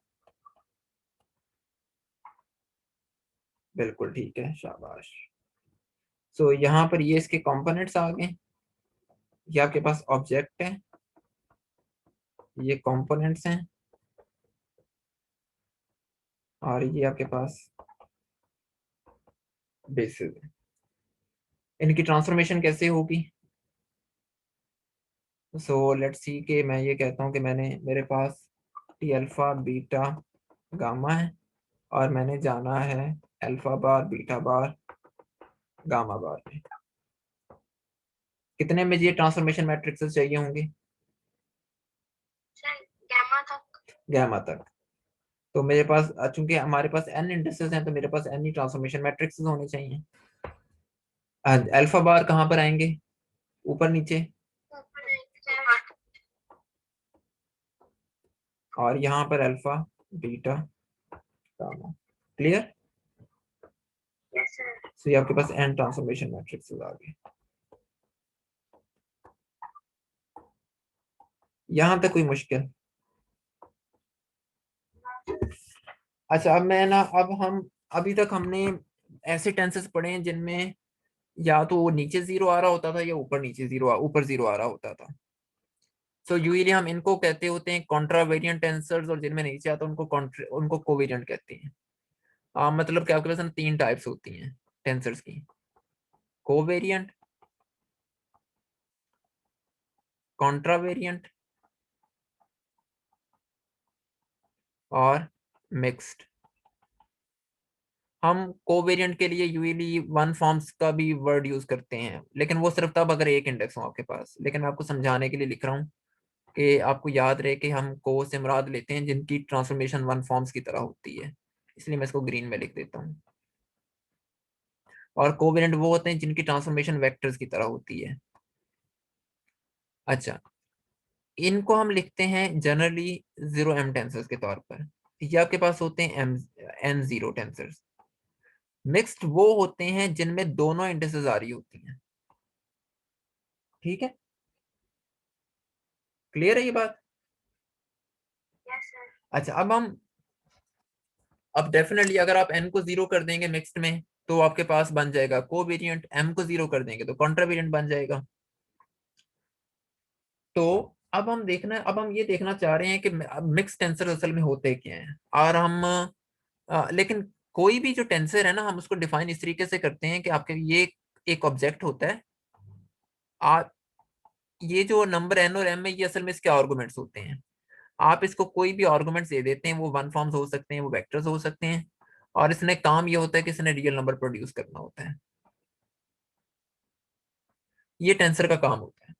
बिल्कुल ठीक है, शाबाश। सो यहाँ पर ये इसके कंपोनेंट्स आ गए। ये आपके पास ऑब्जेक्ट है, ये कंपोनेंट्स हैं, और ये आपके पास बेसिस है। इनकी ट्रांसफॉर्मेशन कैसे होगी? सो लेट्स सी के मैं ये कहता हूँ कि मेरे पास टी अल्फा बीटा गामा है, और मैंने जाना है अल्फा बार बीटा बार गामा बार में। कितने में ये ट्रांसफॉर्मेशन मैट्रिक्सेस चाहिए होंगे? गामा तक। गामा तक। तो मेरे पास चूंकि हमारे पास n इंडिसेस हैं, तो मेरे पास n ही ट्रांसफॉर्मेशन मैट्रिक्सेस होने चाहिए। अल्फा बार कहाँ पर आएंगे? ऊपर नीचे। और यहाँ पर alpha beta gamma. Clear? Yes sir. So ये आपके पास n ट्रांसफॉर्मेशन मैट्रिक्सेस आ गए। यहाँ तक कोई मुश्किल? अच्छा, अब अभी तक हमने ऐसे टेंसेस पढ़े हैं जिनमें या तो वो नीचे जीरो आ रहा होता था, या ऊपर जीरो आ रहा होता था। सो यूजली हम इनको कहते होते हैं कॉन्ट्रावेरिएंट टेंसर्स, और जिनमें नीचे आता उनको कोवेरिएंट कहते हैं। मतलब कि आपके पास ना तीन टाइप्स होती हैं टेंसर्स की: कोवेरिएंट, कॉन्ट्रावेरिएंट और मिक्स्ड। हम कोवेरिएंट के लिए यूजली वन फॉर्म्स का भी वर्ड यूज करते हैं, लेकिन वो सिर्फ तब अगर एक इंडेक्स हो आपके पास। लेकिन मैं आपको समझाने के लिए लिख रहा हूँ कि आपको याद रहे कि हम को से मुराद लेते हैं जिनकी ट्रांसफॉर्मेशन वन फॉर्म्स की तरह होती है, इसलिए मैं इसको ग्रीन में लिख देता हूँ। और कोवेरिएंट वो होते हैं जिनकी ट्रांसफॉर्मेशन वेक्टर्स की तरह होती है। अच्छा, इनको हम लिखते हैं जनरली जीरो एम टेंसर्स के तौर पर। ये आपके पास होते हैं M N zero tensors. Mixed वो होते हैं जिनमें दोनों इंडिसेस आ रही होती हैं। ठीक है, क्लियर है ये बात? Yes sir. अच्छा, अब डेफिनेटली अगर आप एन को जीरो कर देंगे मिक्स्ड में, तो आपके पास बन जाएगा कोवेरिएंट। एम को जीरो कर देंगे तो कॉन्ट्रावेरिएंट बन जाएगा। तो अब हम ये देखना चाह रहे हैं कि मिक्स टेंसर असल में होते क्या हैं। और लेकिन कोई भी जो टेंसर है ना, हम उसको डिफाइन इस तरीके से करते हैं कि आपके ये एक ऑब्जेक्ट होता है। आ, ये जो नंबर एन और एम है, ये असल में इसके आर्गुमेंट्स होते हैं। आप इसको कोई भी आर्गुमेंट्स दे देते हैं, वो वन फॉर्म्स हो सकते हैं, वो वेक्टर्स हो सकते हैं। और इसने काम ये होता है कि इसने रियल नंबर प्रोड्यूस करना होता है। ये टेंसर का काम होता है।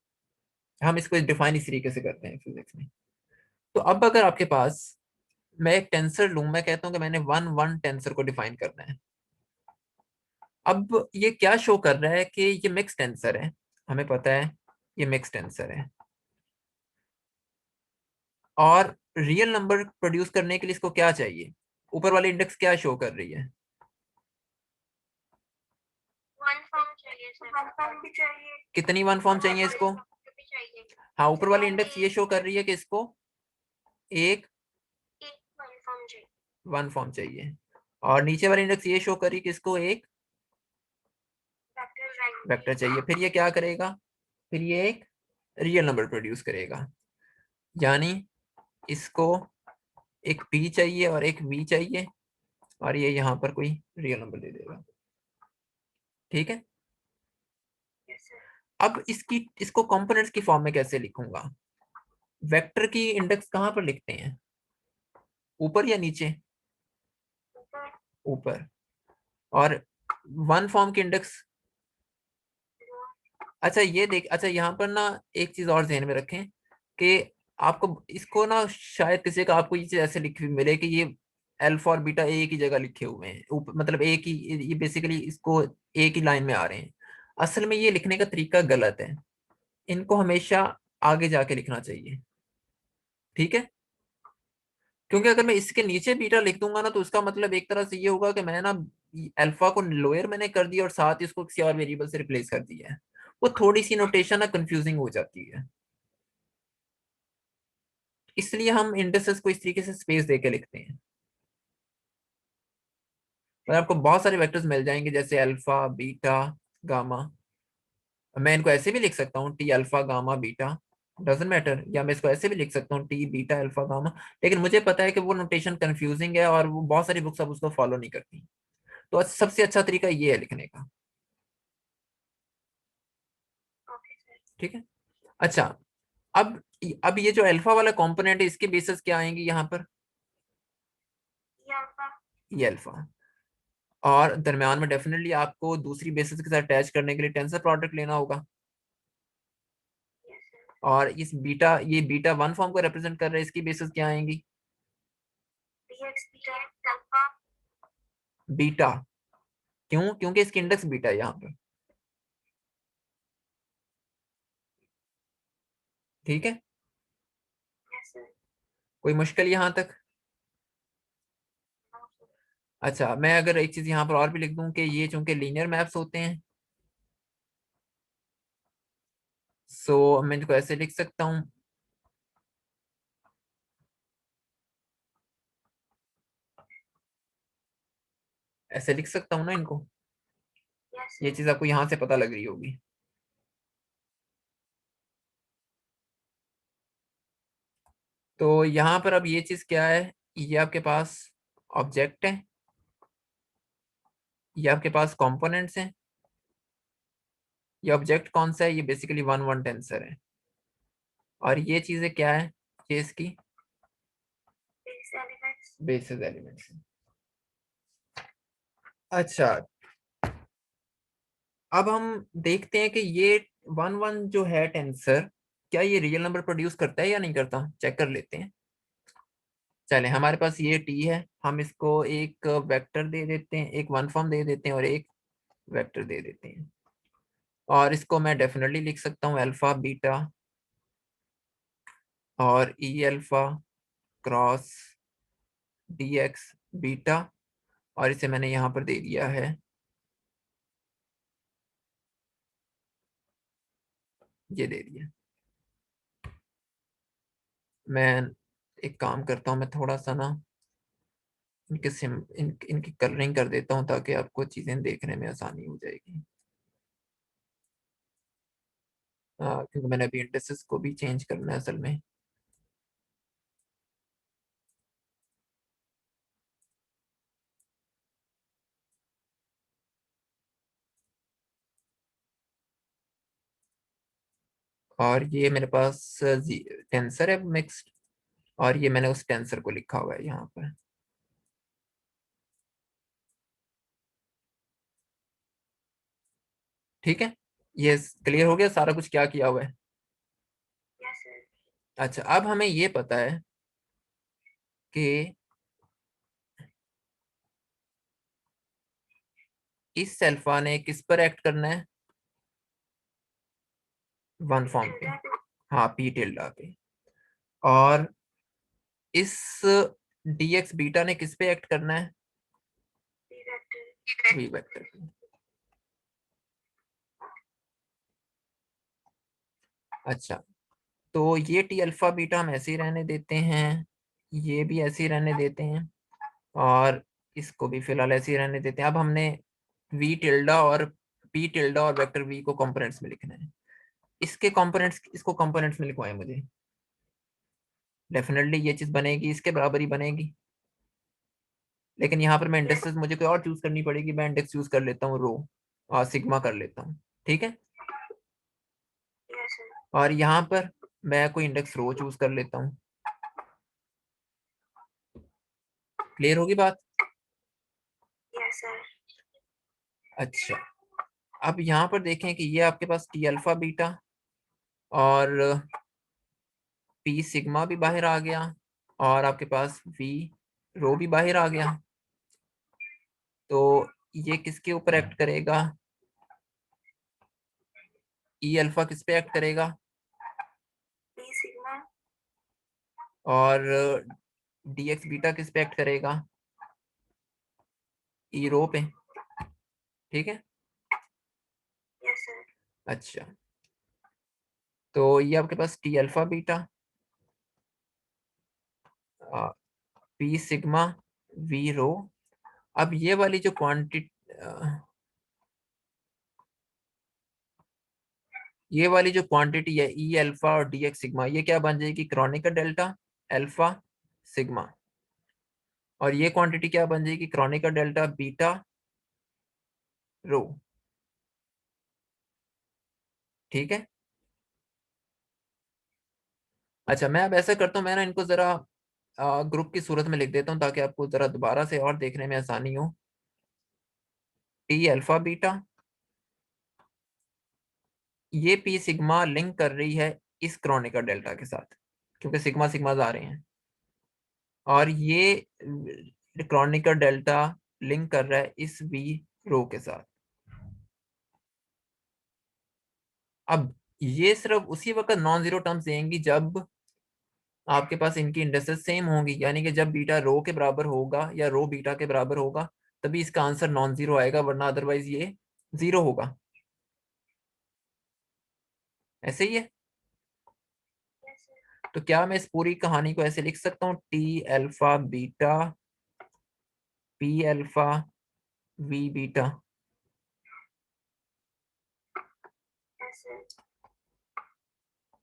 हम इसको डिफाइन इस तरीके से करते हैं फिजिक्स में। तो अब अगर आपके पास मैं एक टेंसर लूं, मैं कहता हूं कि मैंने वन वन टेंसर को डिफाइन करना है। अब ये क्या शो कर रहा है कि ये मिक्स टेंसर है। हमें पता है ये मिक्स टेंसर है, और रियल नंबर प्रोड्यूस करने के लिए इसको क्या चाहिए? ऊपर वाली इंडेक्स क्या शो कर रही है? वन फॉर्म चाहिए सर। वन फॉर्म भी चाहिए। कितनी वन फॉर्म चाहिए इसको? भी चाहिए। हाँ, ऊपर वाली इंडेक्स ये शो कर रही है कि इसको एक एक वन फॉर्म चाहिए। वन फॉर्म चाहिए, और नीचे वाली इंडेक्स ये शो कर रही है कि इसको एक वेक्टर चाहिए। फिर ये क्या करेगा? फिर ये एक रियल नंबर प्रोड्यूस करेगा, यानी इसको एक पी चाहिए और एक वी चाहिए, और ये यहाँ पर कोई रियल नंबर दे देगा। ठीक है, यस सर। अब इसको कंपोनेंट्स की फॉर्म में कैसे लिखूंगा? वेक्टर की इंडेक्स कहाँ पर लिखते हैं, ऊपर या नीचे? ऊपर। ऊपर। और वन फॉर्म की इंडेक्स? अच्छा ये देख, अच्छा यहाँ पर ना एक चीज और ध्यान में रखें कि आपको इसको ना शायद किसी का आपको ये चीज ऐसे लिखी हुई मिले कि ये अल्फा और बीटा एक ही जगह लिखे हुए हैं, मतलब एक ही, ये बेसिकली इसको एक ही लाइन में आ रहे हैं। असल में ये लिखने का तरीका गलत है। इनको हमेशा आगे जाके लिखना चाहिए। ठीक है, क्योंकि अगर मैं इसके नीचे बीटा लिख दूंगा ना, तो उसका मतलब एक तरह से ये होगा कि मैं ना अल्फा को लोअर मैंने कर दिया और साथ ही उसको किसी और वेरिएबल से रिप्लेस कर दिया है। वो थोड़ी सी नोटेशन ना कंफ्यूजिंग हो जाती है। इसलिए हम इंडिसेस को इस तरीके से स्पेस देके लिखते हैं। और आपको बहुत सारे वेक्टर्स मिल जाएंगे जैसे अल्फा, बीटा, गामा। मैं इनको ऐसे भी लिख सकता हूँ, T alpha gamma beta, doesn't matter, या मैं इसको ऐसे भी लिख सकता हूँ, टी बीटा अल्फा गामा। लेकिन मुझे पता है कि वो नोटेशन कंफ्यूजिंग है और वो बहुत सारी बुक्स अब उसको फॉलो नहीं करती। तो सबसे अच्छा तरीका ये है लिखने का। Okay sir. ठीक है। अच्छा, अब अब ये जो अल्फा वाला कंपोनेंट है इसके बेसिस क्या आएंगे यहाँ पर? ये अल्फा। ये अल्फा। और दरम्यान में डेफिनेटली आपको दूसरी बेसिस के साथ अटैच करने के लिए टेंसर प्रोडक्ट लेना होगा। Yes sir. और इस बीटा, ये बीटा वन फॉर्म को रिप्रेजेंट कर रहा है, इसकी बेसिस क्या आएंगी? dx beta alpha. बीटा। क्यों? क्योंकि इसकी इंडेक्स बीटा है यहाँ पर। ठीक है। Yes sir. कोई मुश्किल यहाँ तक? No sir. अच्छा, मैं अगर एक चीज यहाँ पर और भी लिख दूं कि ये चूंकि लीनियर मैप्स होते हैं, सो मैं इनको ऐसे लिख सकता हूँ, ऐसे लिख सकता हूँ ना इनको। यस ये सर। चीज आपको यहाँ से पता लग रही होगी। तो यहाँ पर अब ये चीज क्या है? ये आपके पास ऑब्जेक्ट है, ये आपके पास कंपोनेंट्स हैं। ये ऑब्जेक्ट कौन सा है? ये बेसिकली वन वन टेंसर है। और ये चीजें क्या है? ये इसकी बेस एलिमेंट्स। Basis elements. अच्छा, अब हम देखते हैं कि ये वन वन जो है टेंसर, क्या ये रियल नंबर प्रोड्यूस करता है या नहीं करता, चेक कर लेते हैं। चले, हमारे पास ये टी है, हम इसको एक वेक्टर दे देते हैं, एक वन फॉर्म दे देते हैं और एक वेक्टर दे देते हैं। और इसको मैं डेफिनेटली लिख सकता हूँ अल्फा बीटा और E alpha cross D X beta. और इसे मैंने यहाँ पर दे दिया है, ये दे दिया। मैं एक काम करता हूँ, मैं थोड़ा सा ना इनके इनकी कलरिंग कर देता हूँ ताकि आपको चीजें देखने में आसानी हो जाएगी। क्योंकि मैंने अभी इंडेक्सेस को भी चेंज करना है असल में। और ये मेरे पास टेंसर है मिक्स्ड, और ये मैंने उस टेंसर को लिखा हुआ है यहाँ पर। ठीक है, ये क्लियर हो गया सारा कुछ क्या किया हुआ है? Yes sir. अच्छा, अब हमें ये पता है कि इस सेल्फा ने किस पर एक्ट करना है? वन फॉर्म पे। हाँ, पी टिल्डा पे। और इस डी एक्स बीटा ने किस पे एक्ट करना है? V vector. वी वेक्टर पे। अच्छा, तो ये टी अल्फा बीटा हम ऐसे ही रहने देते हैं, ये भी ऐसे ही रहने देते हैं, और इसको भी फिलहाल ऐसे ही रहने देते हैं। अब हमने वी टिल्डा और पी टिल्डा और वेक्टर वी को कंपोनेंट्स में लिखना है। इसके कंपोनेंट्स, इसको कंपोनेंट्स में लिखवाएं मुझे। डेफिनेटली ये चीज बनेगी, इसके बराबर ही बनेगी। लेकिन यहाँ पर मैं इंडेक्सेस मुझे कोई और चूज करनी पड़ेगी, मैं इंडेक्स यूज कर लेता हूँ रो, और सिग्मा कर लेता हूँ। ठीक है। Yes sir. और यहाँ पर मैं कोई इंडेक्स रो चूज कर लेता हूँ। क्लियर होगी बात? Yes sir. अच्छा, अब यहाँ पर देखें कि ये आपके पास टी अल्फा बीटा और पी सिग्मा भी बाहर आ गया, और आपके पास वी रो भी बाहर आ गया। तो ये किसके ऊपर एक्ट करेगा? ई अल्फा किस पे एक्ट करेगा? P sigma. और डी एक्स बीटा किस पे एक्ट करेगा? ई रो पे। ठीक है। Yes sir. अच्छा, तो ये आपके पास T alpha beta P sigma V rho. अब ये वाली जो क्वांटिटी, ये वाली जो क्वांटिटी है ई अल्फा और डी एक्स सिग्मा, ये क्या बन जाएगी? Chronicle delta alpha sigma. और ये क्वांटिटी क्या बन जाएगी? क्रॉनिकल डेल्टा बीटा रो। ठीक है। अच्छा, मैं अब ऐसा करता हूँ, मैं ना इनको जरा ग्रुप की सूरत में लिख देता हूँ ताकि आपको जरा दोबारा से और देखने में आसानी हो। टी अल्फा बीटा, ये पी सिग्मा लिंक कर रही है इस क्रॉनिकल डेल्टा के साथ, क्योंकि सिग्मा सिग्मा आ रहे हैं। और ये क्रॉनिकल डेल्टा लिंक कर रहा है इस बी रो के साथ। अब ये सिर्फ उसी वक्त नॉन जीरो टर्म्स देंगी जब आपके पास इनकी इंडेक्सेस सेम होंगी, यानी कि जब बीटा रो के बराबर होगा या रो बीटा के बराबर होगा तभी इसका आंसर नॉन जीरो आएगा, वरना अदरवाइज ये जीरो होगा। ऐसे ही है। तो क्या मैं इस पूरी कहानी को ऐसे लिख सकता हूँ? T alpha beta P alpha V beta.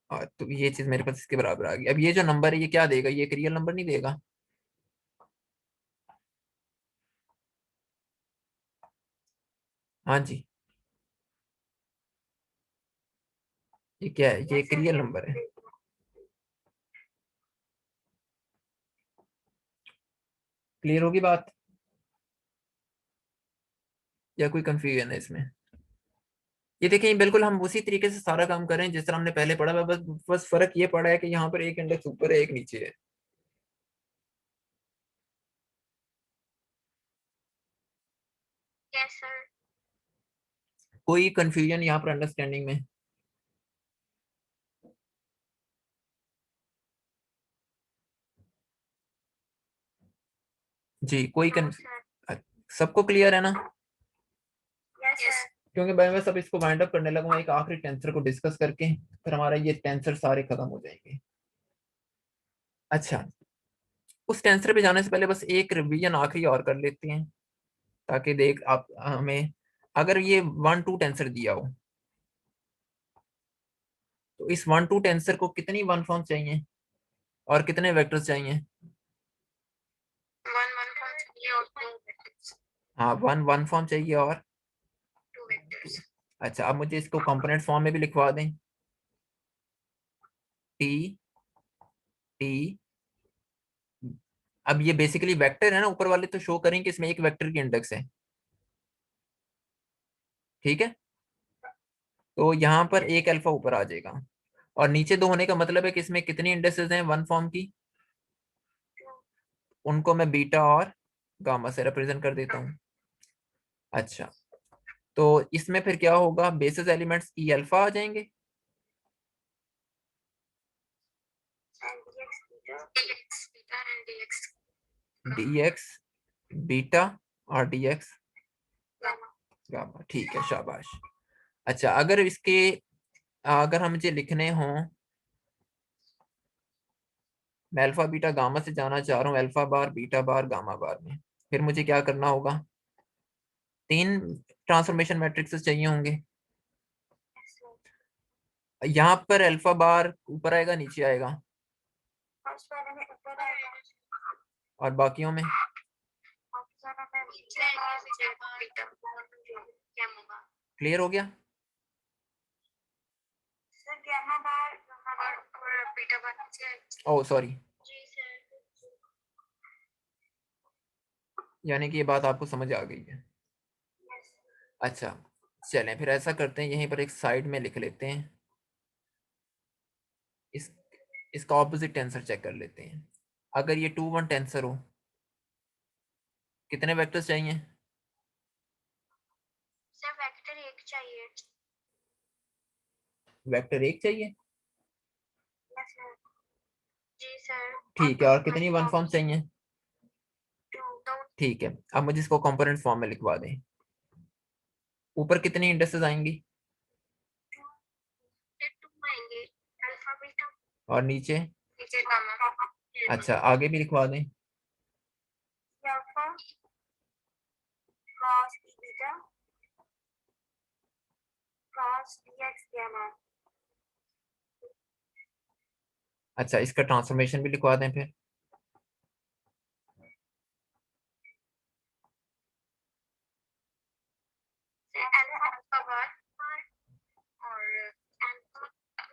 और तो ये चीज मेरे पास इसके बराबर आ गई। अब ये जो नंबर है ये क्या देगा? ये एक रियल नंबर नहीं देगा। हाँ जी, ये क्या है? ये एक रियल नंबर है। क्लियर होगी बात, या कोई कंफ्यूजन है इसमें? ये देखिए, बिल्कुल हम उसी तरीके से सारा काम कर रहे हैं जिस तरह हमने पहले पढ़ा। बस बस फर्क ये पड़ा है कि यहाँ पर एक इंडेक्स ऊपर है एक नीचे है। Yes sir. कोई कंफ्यूजन यहाँ पर अंडरस्टैंडिंग में? जी, कोई सबको क्लियर है ना? यस। क्योंकि मैं बस अब इसको वाइंड अप करने लगूंगा एक आखिरी टेंसर को डिस्कस करके, फिर हमारा ये टेंसर सारे खत्म हो जाएंगे। अच्छा, उस टेंसर पे जाने से पहले बस एक रिवीजन आखिरी और कर लेते हैं, ताकि देख आप हमें, अगर ये 1 2 टेंसर दिया हो तो इस 1 2 टेंसर को कितनी वन फॉर्म चाहिए और कितने वेक्टर्स चाहिए? वन वन फॉर्म चाहिए और टू वेक्टर्स। हाँ, वन फॉर्म चाहिए और टू वेक्टर्स। अच्छा, अब मुझे इसको कंपोनेंट फॉर्म में भी लिखवा दें। टी टी अब ये बेसिकली वेक्टर है ना, ऊपर वाले तो शो करें कि इसमें एक वेक्टर की इंडेक्स है। ठीक है, तो यहाँ पर एक अल्फा ऊपर आ जाएगा, और नीचे दो होने का मतलब है कि इसमें कितनी इंडेक्सेस हैं वन फॉर्म की? उनको मैं बीटा और गामा से रिप्रेजेंट कर देता हूँ। अच्छा, तो इसमें फिर क्या होगा? बेसिस एलिमेंट्स ई अल्फा आ जाएंगे, डी एक्स बीटा और डी एक्स गामा। ठीक है, शाबाश। अच्छा, अगर इसके अगर हम मुझे लिखने हों, मैं अल्फा बीटा गामा से जाना चाह रहा हूँ अल्फा बार बीटा बार गामा बार में, फिर मुझे क्या करना होगा? 3 ट्रांसफॉर्मेशन मैट्रिक्सेस चाहिए होंगे। यहाँ पर अल्फा बार ऊपर आएगा नीचे आएगा, और बाकियों में? क्लियर हो गया? ओह सॉरी, यानी कि ये बात आपको समझ आ गई है। अच्छा, चलें फिर ऐसा करते हैं, यहीं पर एक साइड में लिख लेते हैं, इस इसका ऑपोजिट टेंसर चेक कर लेते हैं। अगर ये 2 1 टेंसर हो, कितने वेक्टर्स चाहिए? सर वेक्टर एक चाहिए। वेक्टर एक चाहिए। Yes sir. जी सर। ठीक है, और कितनी वन फॉर्म चाहिए? टू। ठीक है, अब मुझे इसको कंपोनेंट फॉर्म में लिखवा दें। ऊपर कितनी इंडेक्सेस आएंगी टू आएंगे। Alpha beta. और नीचे? नीचे गामा। अच्छा, आगे भी लिखवा दें। Alpha cos e beta cos dx gamma। अच्छा, इसका ट्रांसफॉर्मेशन भी लिखवा दें फिर। अल्फा बार और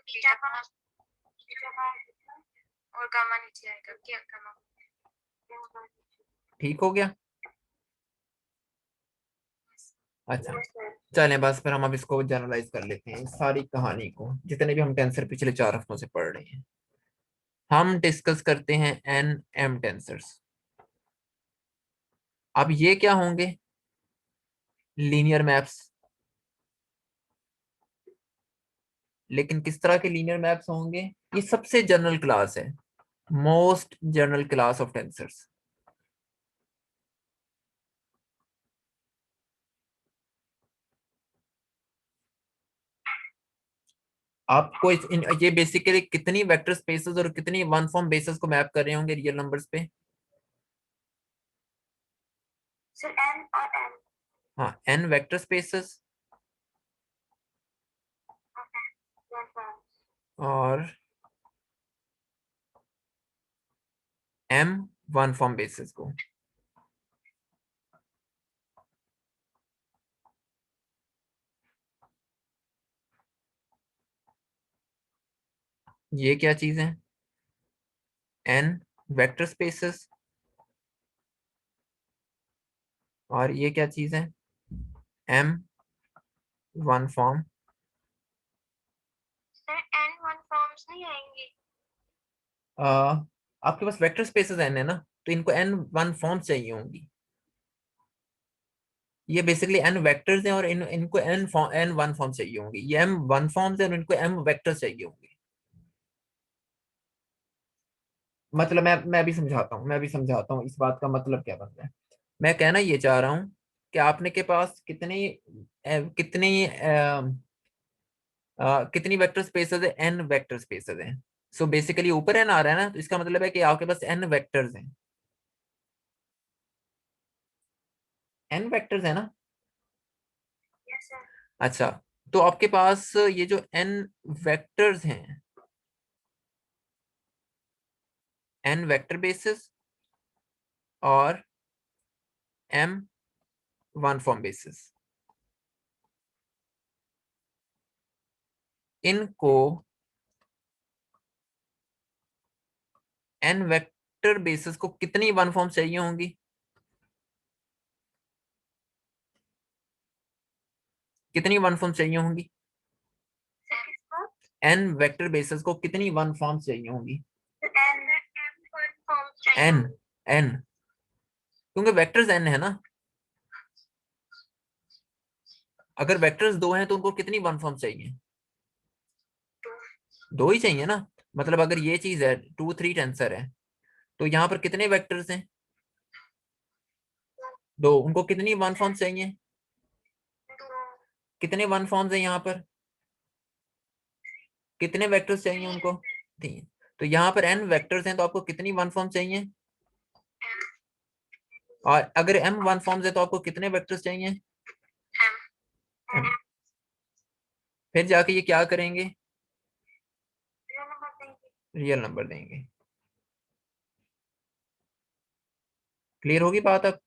बीटा बार और गामा नीचे आएगा क्या गामा। ठीक हो गया। अच्छा, चलें बस फिर हम अब इसको जनरलाइज कर लेते हैं, इस सारी कहानी को, जितने भी हम टेंसर पिछले 4 हफ्तों से पढ़ रहे हैं। हम डिस्कस करते हैं एन एम टेंसर्स। अब ये क्या होंगे? Linear maps. लेकिन किस तरह के लीनियर मैप्स होंगे? ये सबसे जनरल क्लास है, most general class of tensors. आपको ये बेसिकली कितनी वेक्टर स्पेसेस और कितनी वन फॉर्म बेसिस को मैप कर रहे होंगे रियल नंबर्स पे? सर n और m हाँ, एन वेक्टर स्पेसेस और एम वन फॉर्म बेसिस को। ये क्या चीज है? एन वेक्टर स्पेसेस और ये क्या चीज है? M one form. Sir n one forms नहीं आएंगे। आपके पास वेक्टर स्पेसेस एन है ना, तो इनको एन वन फॉर्म चाहिए होंगी। ये बेसिकली एन वेक्टर्स हैं और इनको एन वन फॉर्म चाहिए होंगी। ये एम वन फॉर्म्स हैं और इनको एम वेक्टर्स चाहिए होंगे। मतलब मैं भी समझाता हूँ इस बात का मतलब क्या बन रहा है। मैं कहना ये चाह रहा हूँ कि आपने के पास कितनी कितनी वेक्टर स्पेसेस है? एन वेक्टर स्पेसेस हैं। सो बेसिकली ऊपर एन आ रहा है ना, तो इसका मतलब है कि आपके पास एन वेक्टर्स हैं। एन वेक्टर्स है ना? Yes sir. अच्छा, तो आपके पास ये जो एन वेक्टर्स हैं, एन वेक्टर बेसिस और एम वन फॉर्म बेसिस, इनको एन वेक्टर बेसिस को कितनी वन फॉर्म चाहिए होंगी? कितनी वन फॉर्म चाहिए होंगी? सर किसको? एन वेक्टर बेसिस को कितनी वन फॉर्म चाहिए होंगी? n वन फॉर्म्स चाहिए। एन एन क्योंकि वेक्टर्स एन है ना। अगर वेक्टर्स दो हैं तो उनको कितनी वन फॉर्म चाहिए? दो ही चाहिए ना। मतलब अगर ये चीज है, 2 3 टेंसर है, तो यहाँ पर कितने वेक्टर्स हैं? दो। उनको कितनी वन फॉर्म चाहिए? कितने वन फॉर्म्स हैं यहाँ पर? कितने वेक्टर्स चाहिए उनको? 3। तो यहाँ पर एन वेक्टर्स हैं, तो आपको कितनी वन फॉर्म चाहिए? और अगर एम वन फॉर्म्स है तो आपको कितने वेक्टर्स चाहिए? M। फिर जाके ये क्या करेंगे? रियल नंबर देंगे। क्लियर होगी बात अब?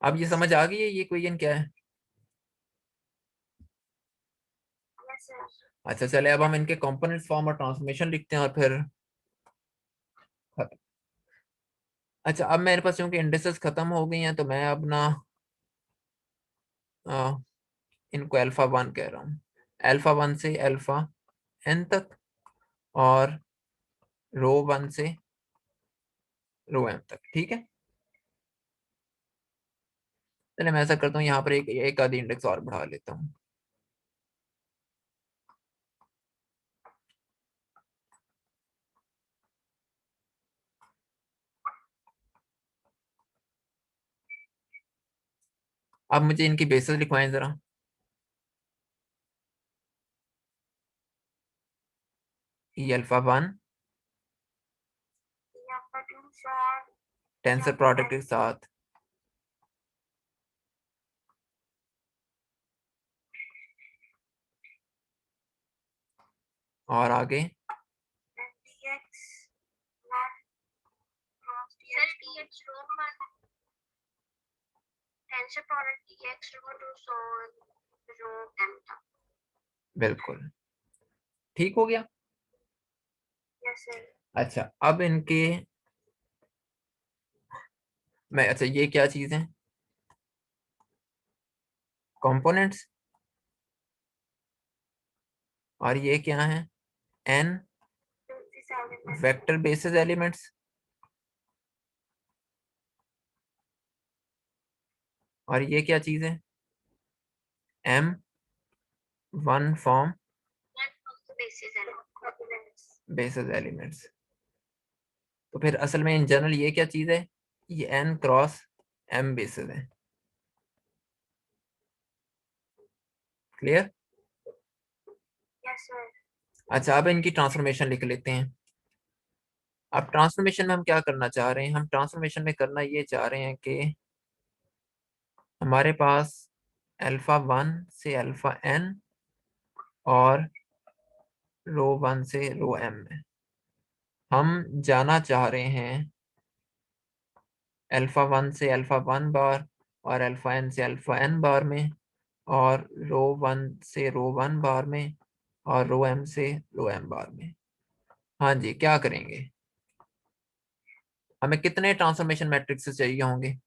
अब ये समझ आ गई है ये इक्वेशन क्या है? अच्छा, चले अब हम इनके कंपोनेंट फॉर्म और ट्रांसफॉर्मेशन लिखते हैं और फिर खत्म। अच्छा, अब मेरे पास क्योंकि इंडिसेस खत्म हो गई हैं तो मैं अब ना आ, इनको अल्फा वन कह रहा हूँ। अल्फा वन से अल्फा एन तक और रो वन से रो एम तक, ठीक है। चले मैं ऐसा करता हूँ, यहाँ पर एक आधी इंडेक्स और बढ़ा लेता हूँ। अब मुझे इनकी बेसिस लिखवाएं जरा। E alpha one tensor product के साथ। और आगे sir dx rho tensor product dx rho two so on rho m था। बिल्कुल ठीक हो गया। Yes sir. अच्छा अब इनके मैं अच्छा ये क्या चीज है? कंपोनेंट्स। और ये क्या है? N vector basis elements. और ये क्या चीज है? M one form basis elements. तो फिर असल में इन जनरल ये क्या चीज है? ये एन क्रॉस एम बेसिस है। क्लियर? Yes sir. अच्छा अब इनकी ट्रांसफॉर्मेशन लिख लेते हैं। अब ट्रांसफॉर्मेशन में हम क्या करना चाह रहे हैं? हम ट्रांसफॉर्मेशन में करना ये चाह रहे हैं कि हमारे पास अल्फा वन से अल्फा एन और रो वन से रो एम में हम जाना चाह रहे हैं अल्फा वन से अल्फा वन बार और अल्फा एन से अल्फा एन बार में, और रो वन से रो वन बार में, और रो एम से रो एम बार में। हाँ जी क्या करेंगे? हमें कितने ट्रांसफॉर्मेशन मैट्रिक्स चाहिए होंगे?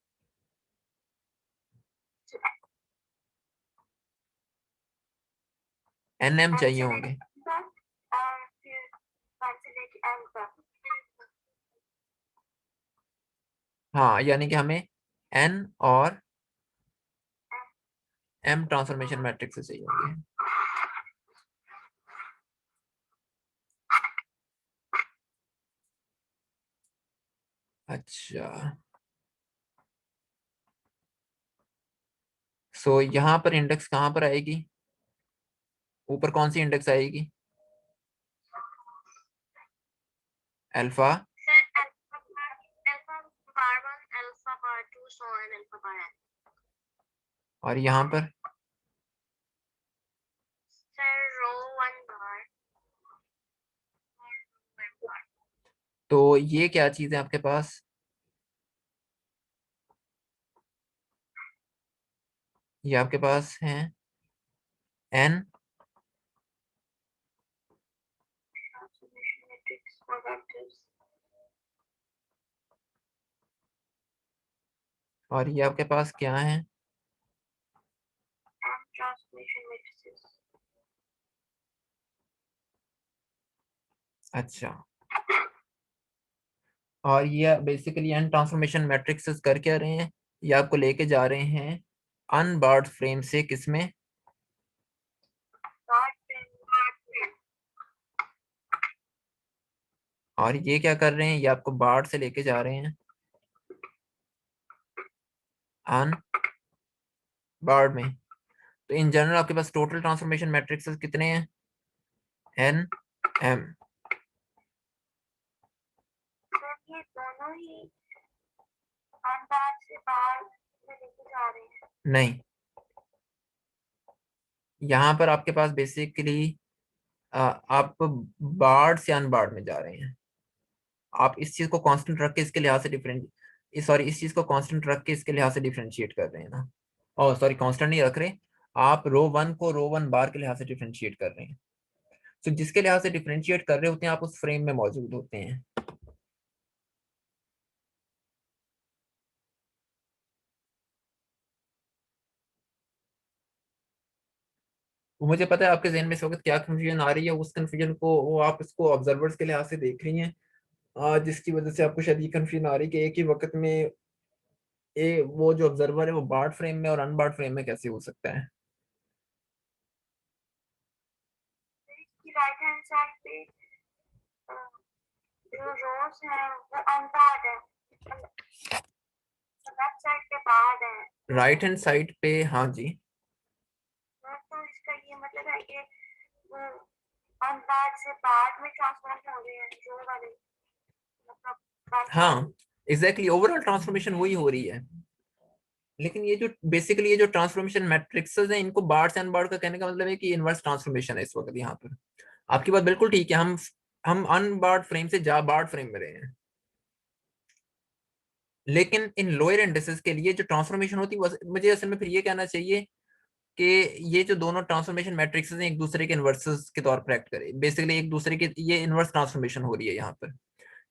एन एम चाहिए होंगे। हाँ यानी कि हमें एन और एम ट्रांसफॉर्मेशन मैट्रिक्स चाहिए होंगे। अच्छा सो यहाँ पर इंडेक्स कहाँ पर आएगी? ऊपर कौन सी इंडेक्स आएगी? Alpha sir alpha bar one alpha bar two so on alpha bar N. और यहाँ पर सर रो वन बार और रो एम बार। तो ये क्या चीज है आपके पास? ये आपके पास है N transformation matrix for vectors. और ये आपके पास क्या है? M transformation matrices. अच्छा और ये बेसिकली एन ट्रांसफॉर्मेशन मैट्रिक्स कर क्या रहे हैं? ये आपको लेके जा रहे हैं अनबार्ड फ्रेम से किसमें? बार फ्रेम। और ये क्या कर रहे हैं? ये आपको बार्ड से लेके जा रहे हैं अन बार्ड में। तो इन जनरल आपके पास टोटल ट्रांसफॉर्मेशन मैट्रिक्स कितने हैं? N M. सर ये दोनों ही अनबार से बार में लेके जा रहे हैं। नहीं यहाँ पर आपके पास बेसिकली आप बार्ड से अनबार्ड में जा रहे हैं। आप इस चीज को कांस्टेंट रख के इसके लिहाज से डिफरेंट सॉरी इस चीज को कांस्टेंट रख के इसके लिहाज से डिफरेंशिएट कर रहे हैं ना। और सॉरी कांस्टेंट नहीं रख रहे, आप रो वन को रो वन बार के लिहाज से डिफरेंशिएट कर रहे हैं। तो जिसके लिहाज से डिफरेंशिएट कर रहे होते हैं आप उस फ्रेम में मौजूद होते हैं। वो मुझे पता है आपके जहन में इस वक्त क्या कंफ्यूजन आ रही है, उस कंफ्यूजन को वो आप इसको ऑब्जर्वर्स के लिहाज से देख रही हैं, जिसकी वजह से आपको शायद ये कंफ्यूजन आ रही है कि एक ही वक्त में वो जो ऑब्जर्वर है वो बार्ड फ्रेम में और अनबार्ड फ्रेम में कैसे हो सकता है। इसकी राइट हैंड साइड पे अ, जो रोज है वो अनबार्ड है। लेफ्ट साइड पे बार्ड है। राइट हैंड साइड पे हाँ जी। तो इसका ये मतलब है कि वो अनबार्ड से बार्ड में ट्रांसफॉर्म हो रहे हैं जो वाले मतलब हाँ एग्जैक्टली ओवरऑल ट्रांसफॉर्मेशन वही हो रही है, लेकिन ये जो बेसिकली ये जो ट्रांसफॉर्मेशन मैट्रिक्सेस हैं, इनको बार्ट्स एंड बार्ट का कहने का मतलब है कि इनवर्स ट्रांसफॉर्मेशन है इस वक्त यहाँ पर। आपकी बात बिल्कुल ठीक है, हम अनबार्ड फ्रेम से जा बार्ड फ्रेम में रहे हैं, लेकिन इन लोअर इंडिसेस के लिए जो ट्रांसफॉर्मेशन होती है मुझे असल में फिर ये कहना चाहिए कि ये जो दोनों ट्रांसफॉर्मेशन मैट्रिक्सेस हैं एक दूसरे के इन्वर्सेस के तौर पर एक्ट करें, बेसिकली एक दूसरे के ये इन्वर्स ट्रांसफॉर्मेशन हो रही है यहाँ पर,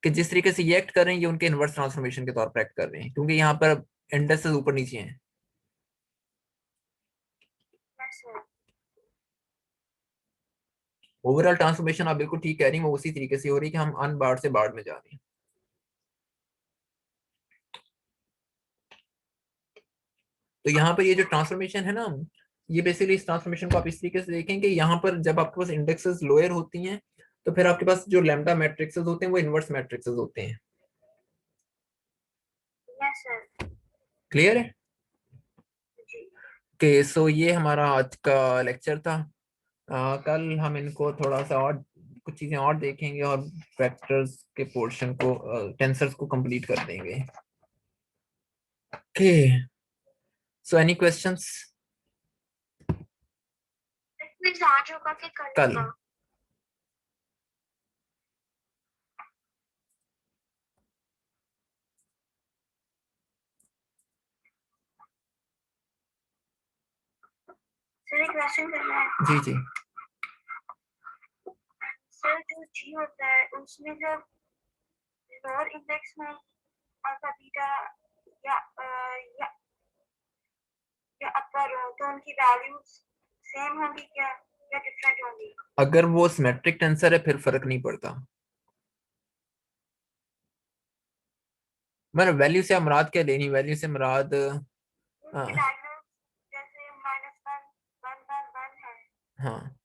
कि जिस तरीके से ये एक्ट कर रहे हैं ये उनके इन्वर्स ट्रांसफॉर्मेशन के तौर पर एक्ट कर रहे हैं, क्योंकि यहाँ पर इंडेक्सेस ऊपर नीचे हैं। Yes, sir. ओवरऑल ट्रांसफॉर्मेशन आप बिल्कुल ठीक कह रही हैं, वो उसी तरीके से हो रही है कि हम अनबार्ड से बार्ड में जा रहे हैं। तो यहाँ पर ये जो ट्रांसफॉर्मेशन है ना, ये बेसिकली इस ट्रांसफॉर्मेशन को आप इस तरीके से देखें कि यहाँ पर जब आपके पास इंडेक्सेस लोअर होती हैं तो फिर आपके पास जो लैम्डा मैट्रिक्सेस होते हैं वो इनवर्स मैट्रिक्सेस होते हैं। Yes, sir. क्लियर है? जी। ओके, सो ये हमारा आज का लेक्चर था। कल हम इनको थोड़ा सा और कुछ चीजें और देखेंगे और वेक्टर्स के पोर्शन को टेंसर्स को कंप्लीट कर देंगे। Okay, so any questions? इसमें आज होगा कि कल कल। होगा? सर एक क्वेश्चन करना है। जी जी। सर जो जी होता है उसमें जब लोअर इंडेक्स में अल्फा बीटा या या या अपर हो तो उनकी वैल्यूज सेम होंगी क्या या डिफरेंट होंगी? अगर वो सिमेट्रिक टेंसर है फिर फर्क नहीं पड़ता। मतलब वैल्यू से मुराद क्या लेनी, वैल्यू से मुराद उनके डायगोनल जैसे -1 1 1 1 है हाँ